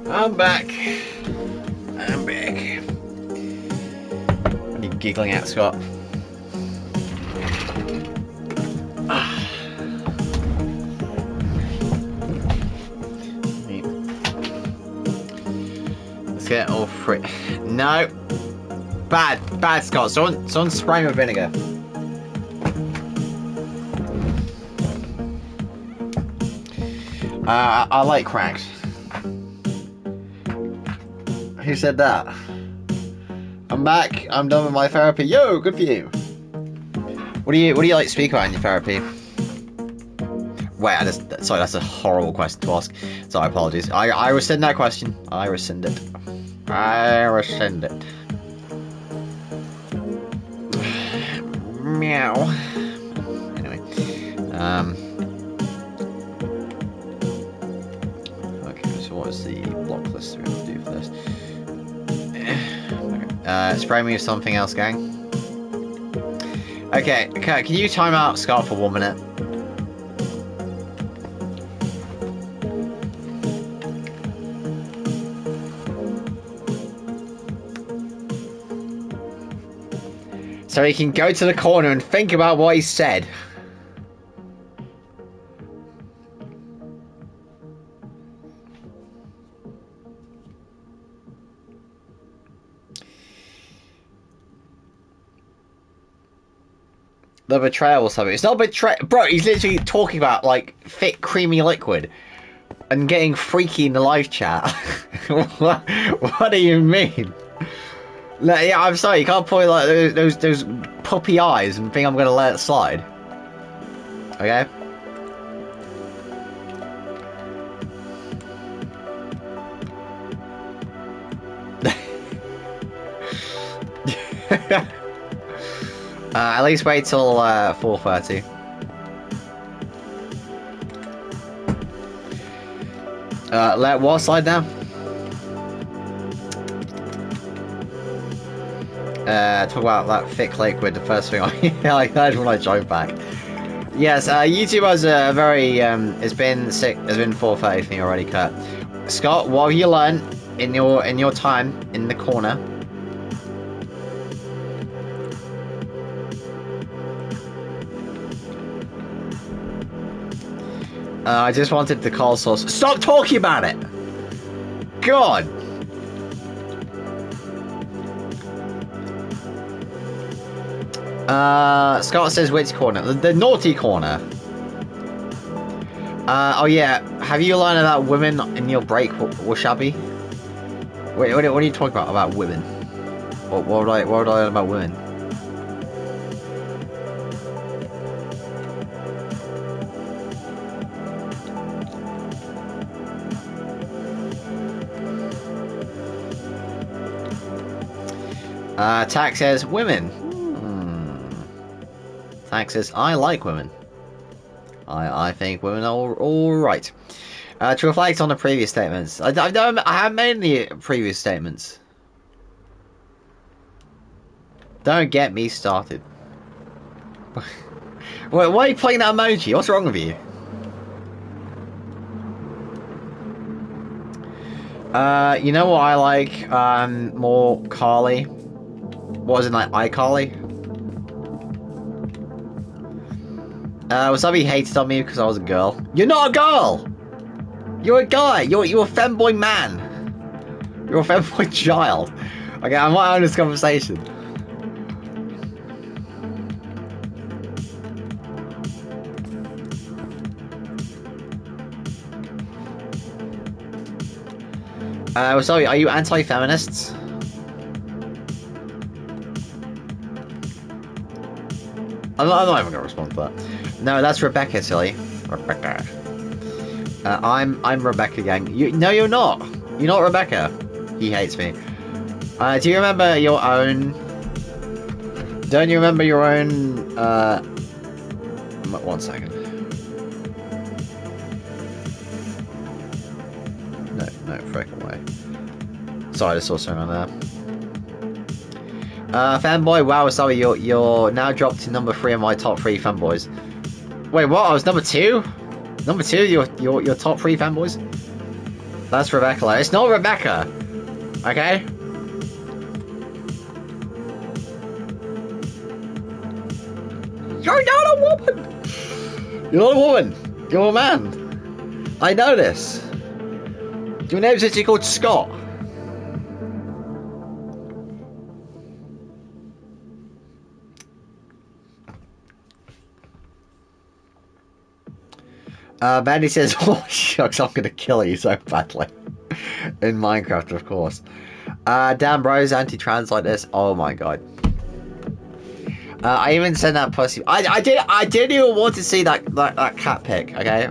I'm back. I'm back. What are you giggling at, Scott? Let's get all free. No. Bad, Scott. Someone spray me with vinegar. I like cracked. Who said that? I'm back. I'm done with my therapy. Yo, good for you. What do you like to speak about in your therapy? Wait, sorry, that's a horrible question to ask. Sorry, apologies. I rescind that question. I rescind it. Meow. Anyway, okay. So what is the block list we have to do for this? Okay. Spray me with something else, gang. Okay. Can you time out Scott for 1 minute? So he can go to the corner and think about what he said. The betrayal or something. It's not betrayal. Bro, he's literally talking about, like, thick, creamy liquid. And getting freaky in the live chat. What do you mean? Like, yeah, I'm sorry, you can't point like those puppy eyes and think I'm gonna let it slide. Okay? At least wait till 4:30. Let what slide now? Talk about that thick liquid, the first thing I heard when I drove back. Yes, YouTube has a very, it's been 4:30 thing already, Kurt. Scott, what have you learned in your time in the corner? I just wanted the call source. Stop talking about it! God! Scott says which corner? The naughty corner. Oh yeah. Have you learned that women in your break were shabby? Wait, what are you talking about women? What would I learn about women? Tax says women. Tax says I like women. I think women are all right. To reflect on the previous statements, I haven't made any previous statements. Don't get me started. Wait, why are you playing that emoji? What's wrong with you? You know what I like? More Carly. What was it like? iCarly? Wasabi hated on me because I was a girl. You're not a girl! You're a guy! You're a femboy man! You're a femboy child. Okay, I might own this conversation. Wasabi, are you anti-feminists? I'm not even gonna respond to that. No, that's Rebecca, silly. Rebecca. I'm Rebecca, gang. No, you're not. You're not Rebecca. He hates me. Do you remember your own? Don't you remember your own? 1 second. No, frick away. Sorry, I just saw something on there. Fanboy, wow, sorry, you're now dropped to number 3 of my top 3 fanboys. Wait, what? I was number 2? Number 2, your top 3 fanboys? That's Rebecca. It's not Rebecca. Okay? You're not a woman! You're not a woman! You're a man! I know this! Your name's actually called Scott. Mandy says, oh shucks, I'm gonna kill you so badly. In Minecraft, of course. Damn bros, anti-trans like this. Oh my god. I even sent that pussy. I didn't even want to see that cat pic, okay?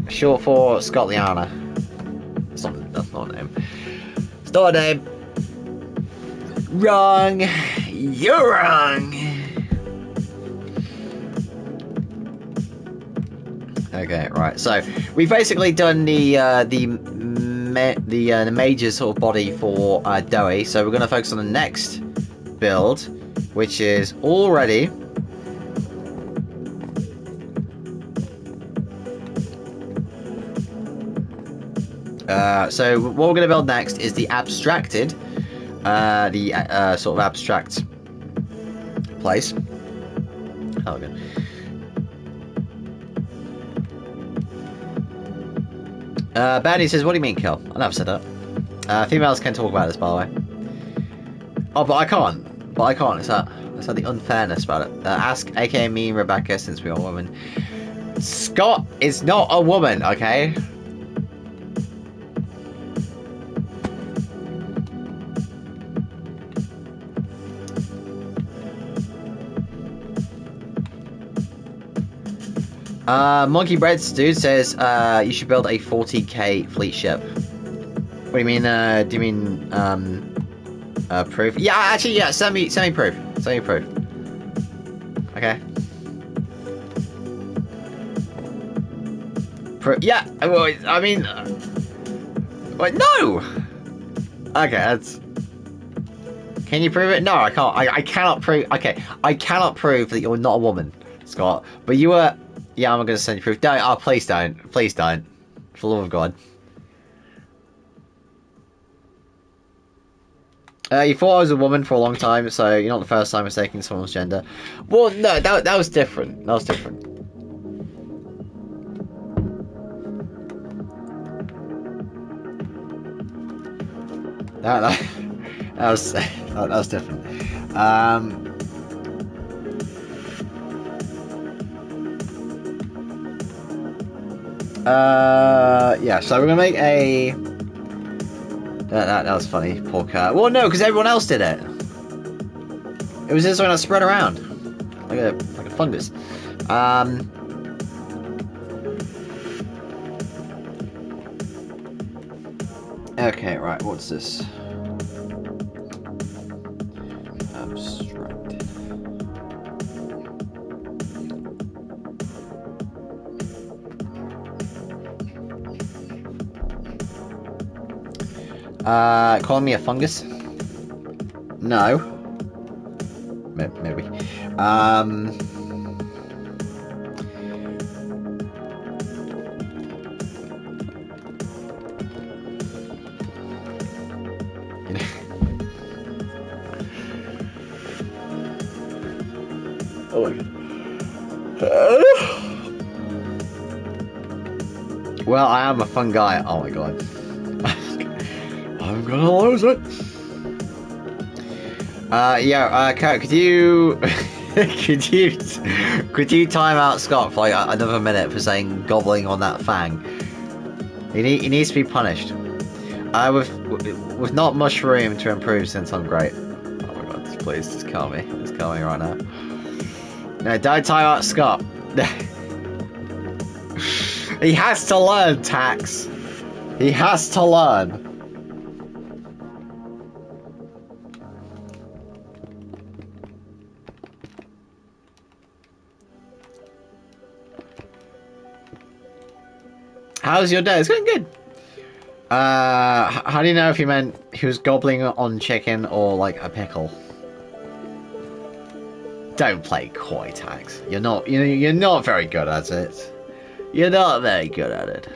Short for Scotliana. That's not a name. It's not a name. Wrong. You're wrong. Okay, right. So we've basically done the major sort of body for Doey. So we're going to focus on the next build, which is already. So what we're going to build next is the abstracted, sort of abstract place. Oh, good. Bandy says, what do you mean kill? I never said that. Females can talk about this, by the way. Oh, but I can't. But I can't. It's that the unfairness about it. Ask, aka me and Rebecca, since we are women. Scott is not a woman, okay? Monkey Breads dude says you should build a 40k fleet ship. What do you mean? Do you mean proof? Yeah, actually, yeah. Send me proof. Send me proof. Okay. Yeah. Well, I mean, what? No. Okay, that's. Can you prove it? No, I can't. I cannot prove. Okay, I cannot prove that you're not a woman, Scott. But you were. Yeah, I'm gonna send you proof. Don't. Oh, please don't. Please don't. For the love of God. You thought I was a woman for a long time, so you're not the first time mistaking someone's gender. Well, no, that was different. That was different. That was different. Yeah, so we're gonna make a. That was funny, poor cat. Well, no, because everyone else did it. It was just when I spread around, like a fungus. Okay, right. What's this? Abstracted. Calling me a fungus? No. Maybe. Oh my god. Well, I am a fun guy. Oh my god. I'm gonna lose it. Yeah, Kurt, could you could you time out Scott for like another minute for saying gobbling on that fang? He needs to be punished. With not much room to improve since I'm great. Oh my god, please just kill me. Just kill me right now. No, don't time out Scott. He has to learn, Tax. He has to learn. How's your day? It's going good. How do you know if he meant he was gobbling on chicken or like a pickle? Don't play coy tax. You're not. You're not very good at it. You're not very good at it.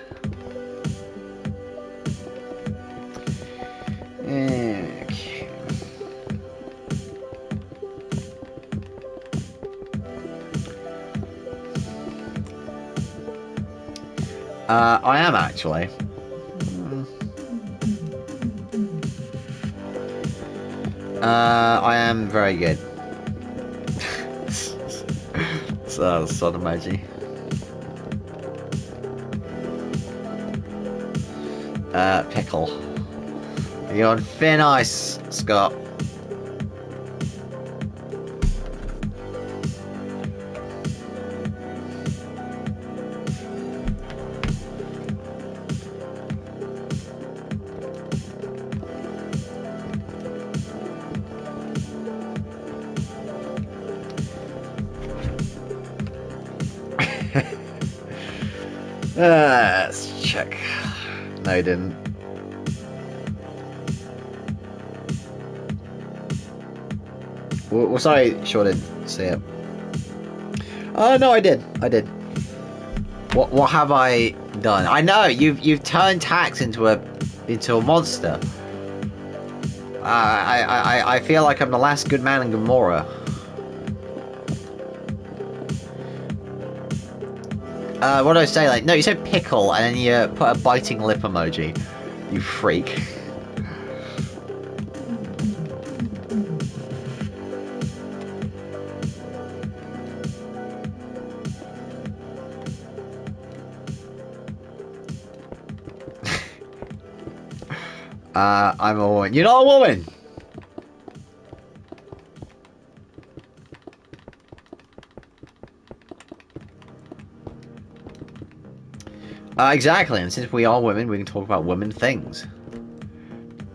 Okay. I am actually. I am very good. So, sun emoji. Pickle. You're on thin ice, Scott. Let's check. No, he didn't. Well, sorry, sure didn't see it. Oh no, I did. I did. What have I done? I know you've turned Tax into a monster. I feel like I'm the last good man in Gomorrah. What did I say? Like, no, you said pickle, and then you put a biting lip emoji. You freak. I'm a woman. You're not a woman! Exactly, and since we are women, we can talk about women things.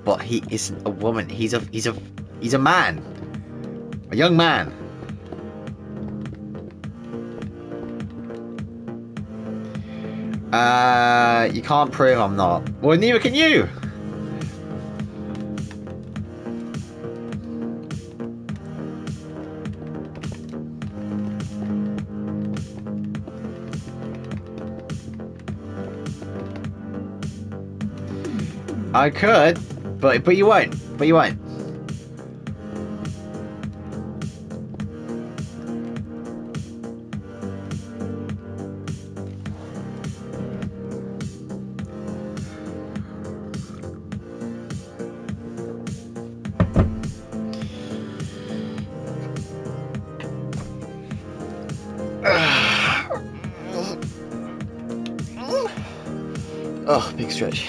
But he isn't a woman. He's a man. A young man. You can't prove I'm not. Well, neither can you! I could, but you won't. But you won't. Oh, big stretch.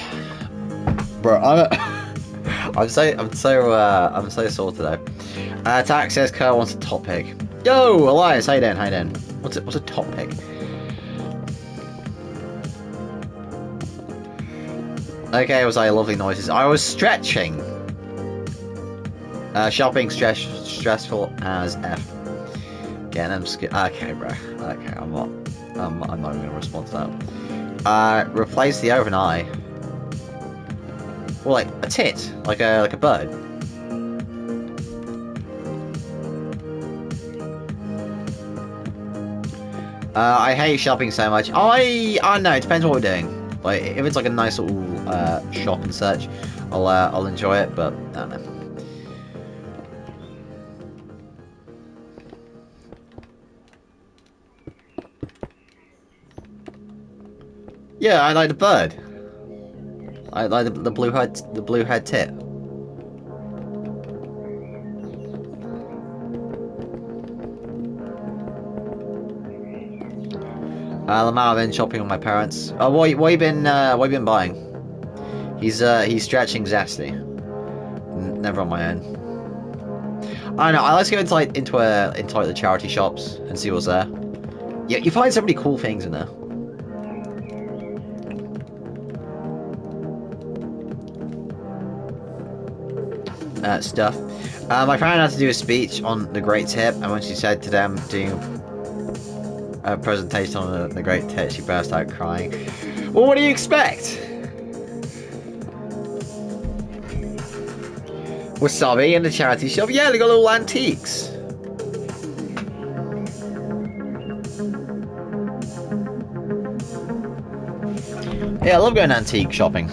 Bro, I'm so sore today. Tax says Kerr wants a top pick. Yo, Elias, how you doing? How you doing? What's a top pick? Okay, it was like lovely noises. I was stretching. Shopping stressful as F. Again, okay, bro. Okay, I'm not even gonna respond to that. Replace the open eye. Well, like a tit, like a bird. I hate shopping so much. I don't know. It depends what we're doing. Like if it's like a nice little shop and such, I'll enjoy it. But I don't know. Yeah, I like the bird. I like the blue head tit. Lamar, I've been shopping with my parents. Oh, what you been buying? He's stretching zesty. Never on my own. I don't know. I like to go into the charity shops and see what's there. Yeah, you find so many cool things in there. Stuff. My friend had to do a speech on the Great Tip, and when she said to them doing a presentation on the Great Tip, she burst out crying. Well, what do you expect? Wasabi in the charity shop? Yeah, they got little antiques. Yeah, I love going antique shopping.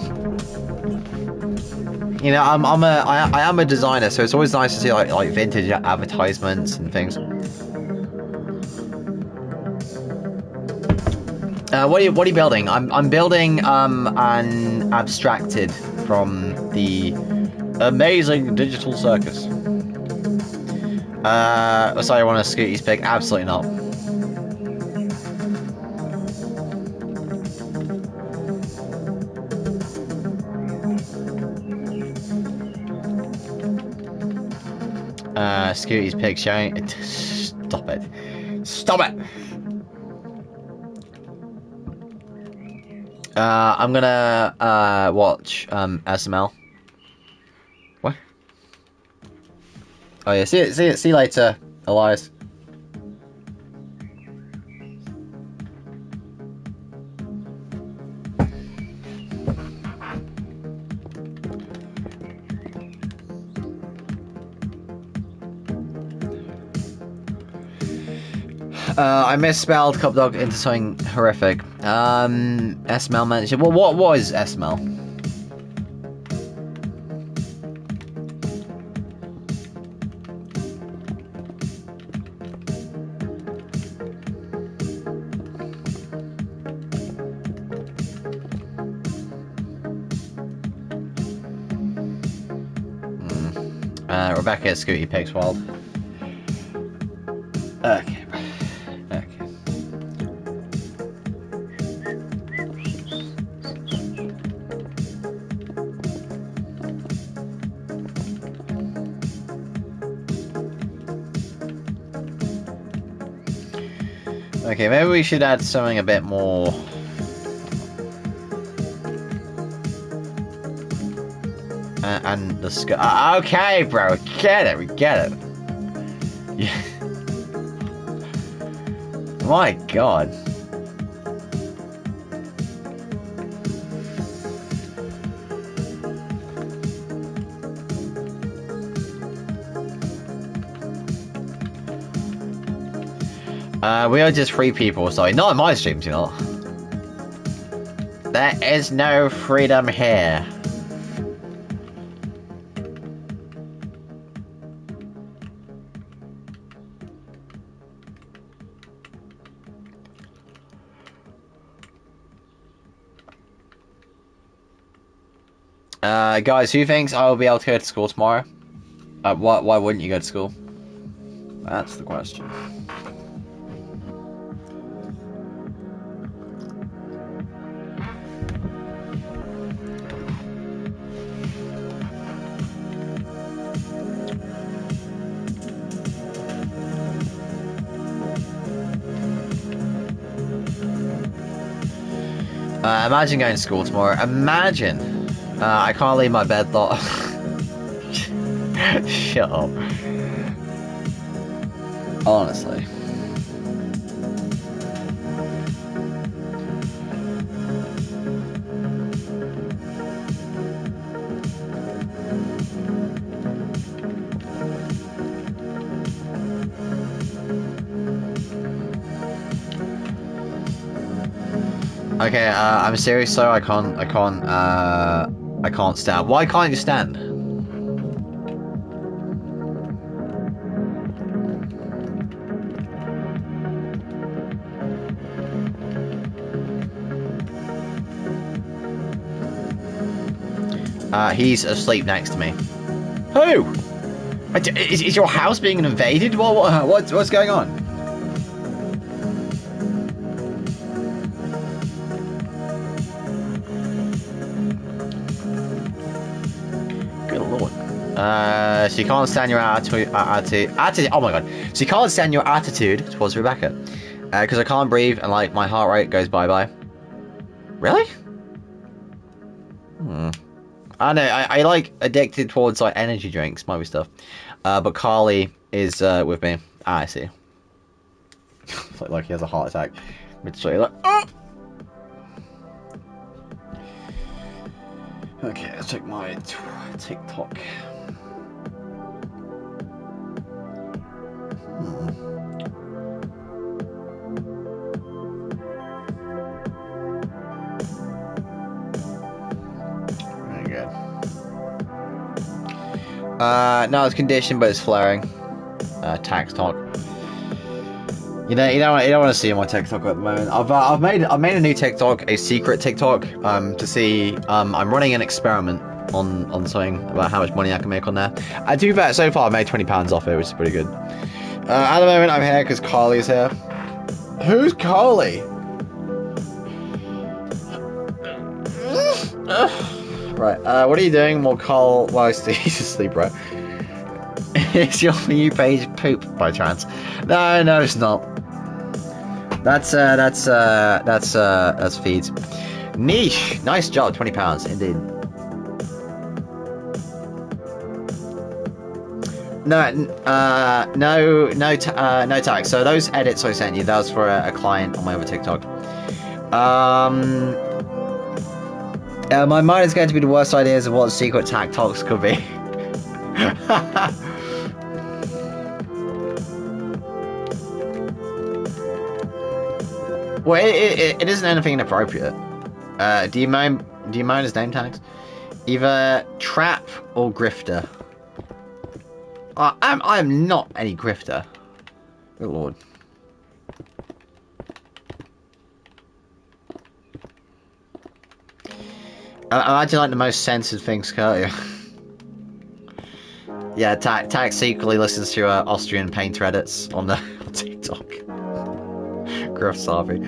You know, I am a designer, so it's always nice to see like vintage advertisements and things. What are you building? I'm building an abstracted from the amazing digital circus. Sorry, I want to scoot his pick. Absolutely not. Scooty's pig showing. Stop it. Stop it! I'm gonna watch SML. What? Oh yeah, see you later, Elias. I misspelled Cup Dog into something horrific. SML manager. Well, what was SML? Rebecca Scooty picks wild. Okay. Okay, maybe we should add something a bit more. And the sky. Okay, bro, get it, we get it. Yeah. My God. We are just 3 people, sorry. Not in my streams, you know. There is no freedom here. Guys, who thinks I will be able to go to school tomorrow? Why wouldn't you go to school? That's the question. Imagine going to school tomorrow. Imagine. I can't leave my bed though. Shut up. Honestly. Okay, I'm serious, so I can't stand. Why can't you stand? He's asleep next to me. Who? Is your house being invaded? What's going on? So you can't stand your attitude. Oh my God! So you can't stand your attitude towards Rebecca, because I can't breathe and like my heart rate goes bye. Really? I know. I like addicted towards like energy drinks, might be stuff. But Carly is with me. I see. like he has a heart attack. Literally, like, oh! Okay, let's check my TikTok. No, it's conditioned, but it's flaring. Tax talk. You don't want to see my TikTok at the moment. I've made a new TikTok, a secret TikTok, to see. I'm running an experiment on something about how much money I can make on there. To be fair, so far I've made £20 off it, which is pretty good. At the moment I'm here because Carly's here. Who's Carly? Right. What are you doing while Carl? Well, he's asleep, right? Is your new page poop by chance? No, it's not. That's feeds. Niche. Nice job. £20, indeed. No tax. So those edits I sent you, that was for a client on my other TikTok. My mind is going to be the worst ideas of what secret TikToks could be. Well, it isn't anything inappropriate. Do you mind his name tags? Either trap or grifter. I'm not any grifter. Good lord. Imagine like the most censored things, can't you? Yeah, Tax secretly listens to Austrian painter edits on the on TikTok. Gruff Savi.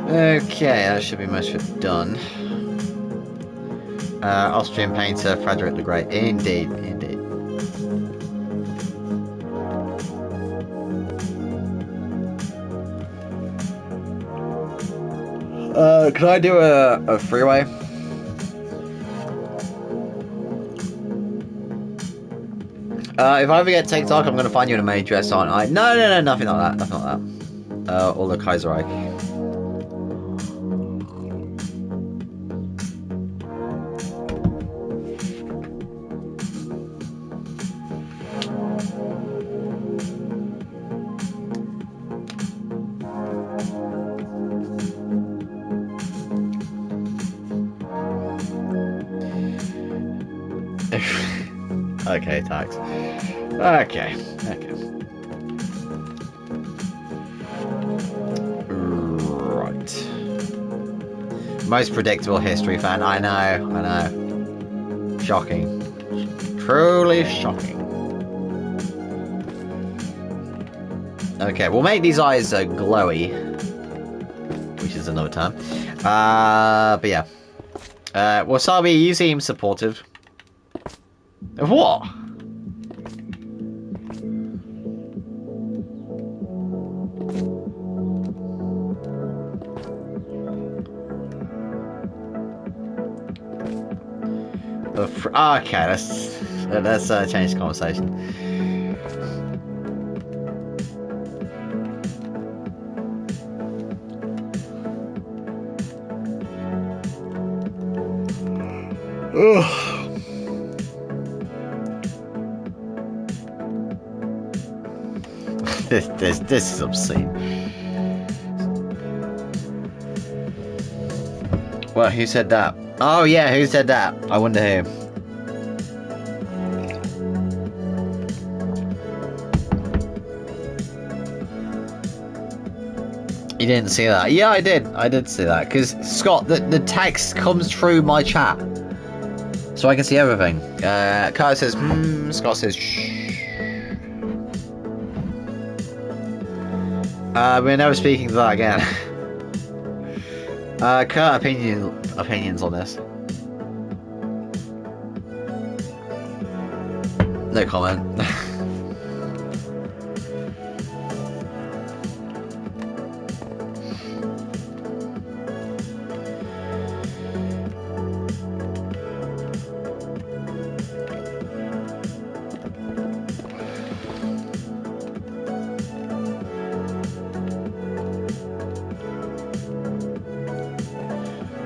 Okay, that should be most of it done. Austrian painter Frederick the Great. Indeed. Can I do a freeway? If I ever get TikTok, I'm gonna find you in a maid dress, aren't I? No, nothing like that. Or the Kaiserreich. Okay, Tax. Okay. Right. Most predictable history fan. I know. Shocking. Truly shocking. Okay, we'll make these eyes glowy. Which is another term. But yeah. Wasabi, you seem supportive. Of what? Okay, let's change the conversation. Ugh. This is obscene. Well, who said that? Oh yeah, who said that? I wonder who. You didn't see that? Yeah, I did. I did see that. Because, Scott, the text comes through my chat. So I can see everything. Kyle says, Scott says, shh. We're never speaking to that again. Kurt, opinions on this? No comment.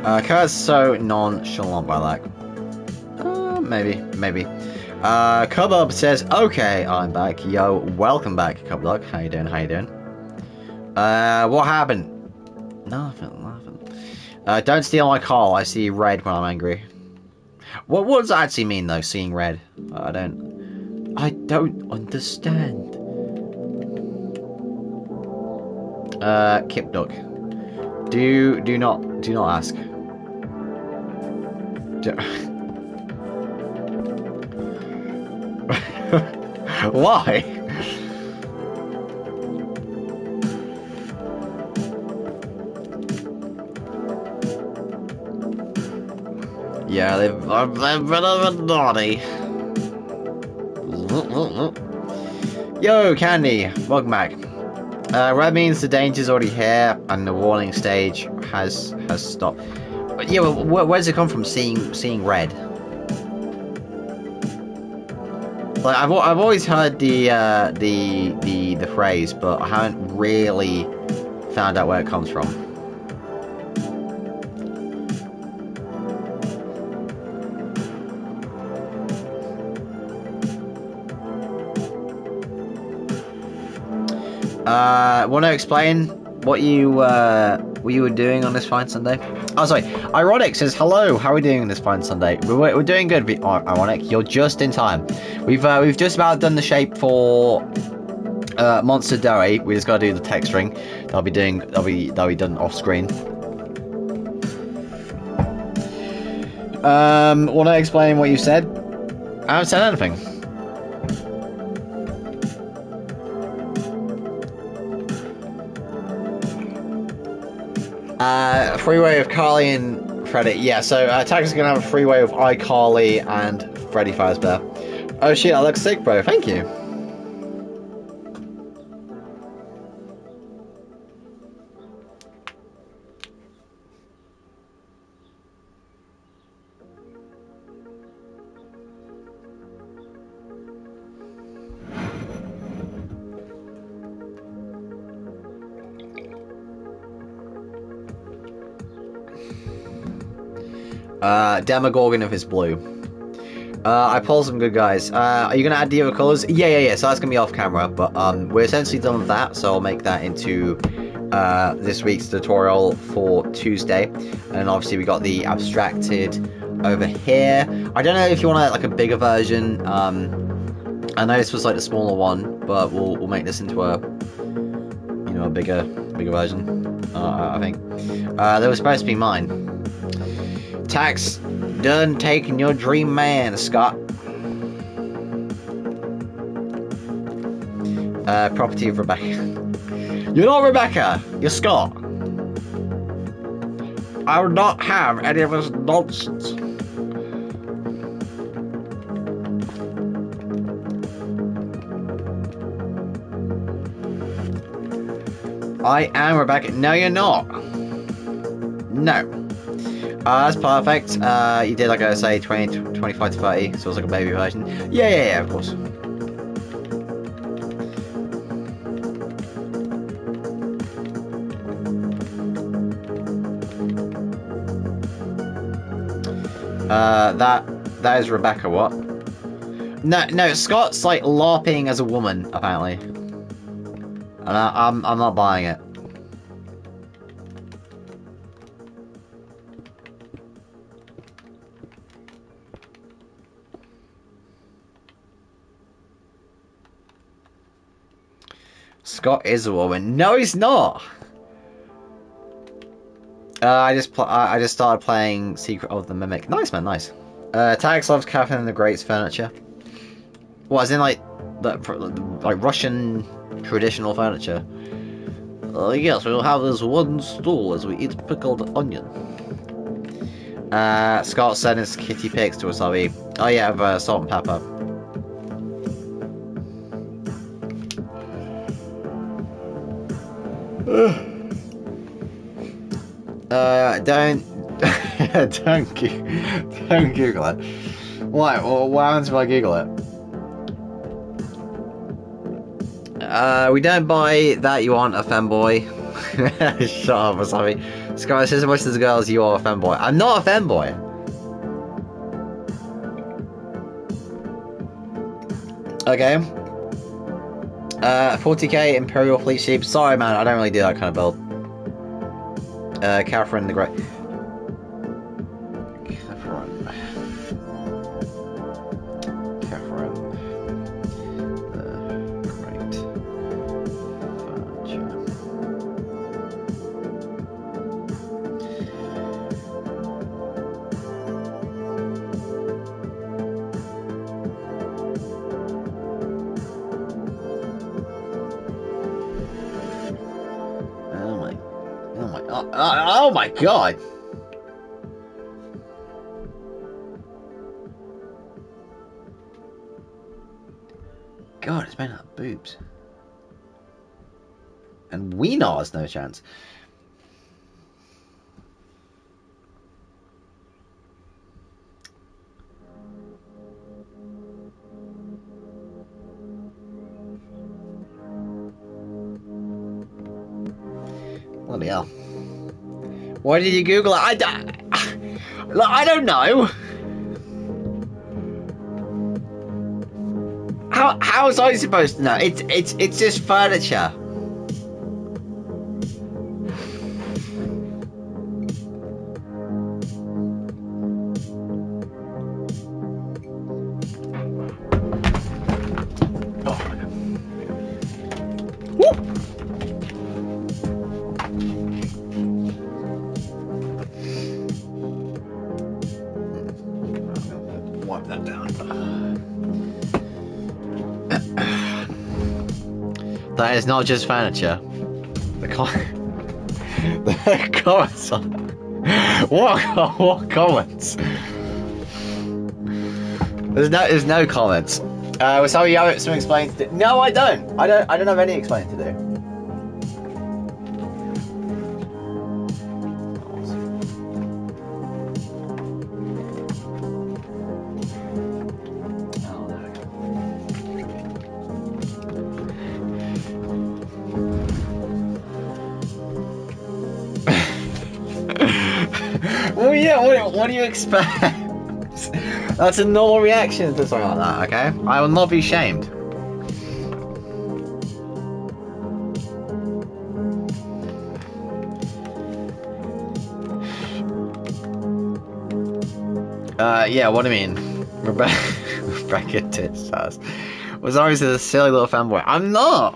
Kurt's so nonchalant by that. Maybe. Cubub says, okay, I'm back. Yo, welcome back, Cubdog. How you doing? What happened? Nothing. Don't steal my call. I see red when I'm angry. What does that actually mean, though, seeing red? I don't understand. Kip Duck. Do not ask. Why? Yeah, they've been a bit naughty. Yo, Candy, welcome back. Red means the danger's already here, and the warning stage has stopped. But yeah, where does it come from? Seeing red. Like I've always heard the phrase, but I haven't really found out where it comes from. Want to explain what you were doing on this fine Sunday? Oh, sorry. Ironic says, hello, how are we doing on this fine Sunday? We're doing good. Ironic, you're just in time. We've just about done the shape for Monster Doughy. We just got to do the texturing. That'll be done off screen. Want to explain what you said? I haven't said anything. Freeway of Carly and Freddy. Yeah, so Tax is gonna have a freeway of iCarly and Freddy Fazbear. Oh shit, that looks sick, bro. Thank you. Demogorgon if it's blue. I pulled some good guys. Are you gonna add the other colours? Yeah. So that's gonna be off camera, but we're essentially done with that. So I'll make that into this week's tutorial for Tuesday. And obviously we got the abstracted over here. I don't know if you want like a bigger version. I know this was like the smaller one, but we'll make this into a bigger version. I think that was supposed to be mine. Tax, done taking your dream man, Scott. Property of Rebecca. You're not Rebecca, you're Scott. I would not have any of this nonsense. I am Rebecca. No, you're not. No. That's perfect. You did, like I say, 20, 25 to 30, so it's like a baby version. Yeah, of course. That is Rebecca, what? No, Scott's like LARPing as a woman, apparently. And I'm not buying it. Scott is a woman. No, he's not. I just started playing Secret of the Mimic. Nice, man, nice. Tags loves Catherine and the Great's furniture. What, as in like Russian traditional furniture? Yes, we'll have this one stool as we eat pickled onion. Scott sent his kitty pics to Wasabi. Oh yeah, of salt and pepper. Don't Google it. What happens if I Google it? We don't buy that, you aren't a femboy. Shut up, Wasabi. Sky says as much as the girls, you are a fanboy. I'm not a fanboy. Okay. 40k Imperial Fleet Sheep. Sorry, man, I don't really do that kind of build. Catherine the Great. Oh my god! God, it's made out of boobs. And Weenar's no chance. Bloody hell. Why did you Google it? I don't know. How was I supposed to know? It's just furniture. Wipe that down. That is not just furniture. The comments are... What comments? There's no comments. So you have some explaining to do? No, I don't. I don't have any explaining to do. Well, yeah, what do you expect? That's a normal reaction to something like that, okay? I will not be shamed. Yeah, what do you mean? Rebecca Tits says. Was always a silly little fanboy. I'm not.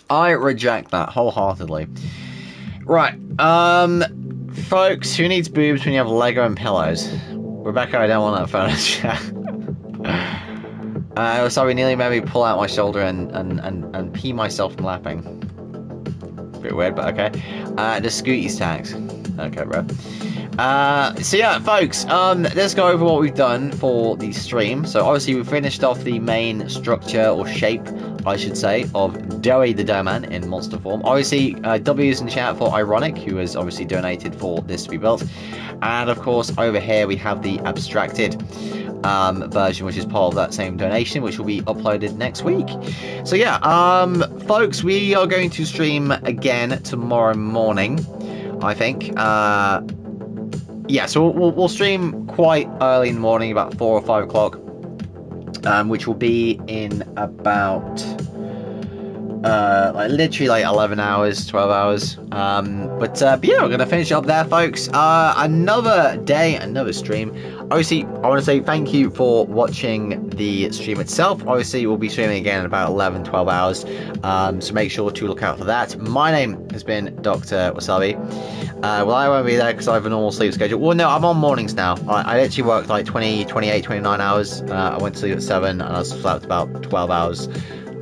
I reject that wholeheartedly. Right, folks, who needs boobs when you have Lego and pillows? Rebecca, I don't want that furniture. Sorry, nearly made me pull out my shoulder and pee myself from laughing. Bit weird, but okay. The Scooty's tags. Okay, bro. So yeah, folks, let's go over what we've done for the stream. So obviously we finished off the main structure or shape, I should say, of Doughy the Dough-Man in monster form. Obviously, W's in chat for Ironic, who has obviously donated for this to be built. And of course, over here we have the abstracted version, which is part of that same donation, which will be uploaded next week. So yeah, folks, we are going to stream again tomorrow morning, I think. Yeah, so we'll stream quite early in the morning, about 4 or 5 o'clock. Which will be in about literally 11 hours, 12 hours. But yeah, we're gonna finish up there, folks. Another day, another stream. Obviously, I want to say thank you for watching the stream itself. Obviously, we'll be streaming again in about 11, 12 hours. So make sure to look out for that. My name has been Dr. Wasabi. Well, I won't be there because I have a normal sleep schedule. Well, no, I'm on mornings now. I actually worked like 20, 28, 29 hours. I went to sleep at 7 and I slept about 12 hours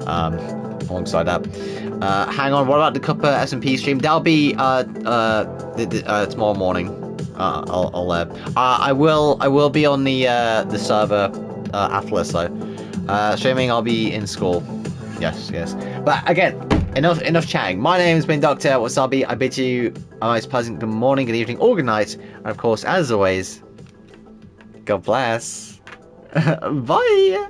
alongside that. Hang on, what about the Cuppa S&P stream? That'll be tomorrow morning. I will be on the server after this though. Streaming, I'll be in school. Yes. But again, enough chatting. My name has been Dr. Wasabi. I bid you a nice pleasant good morning, good evening, or good night. And of course, as always, God bless. Bye.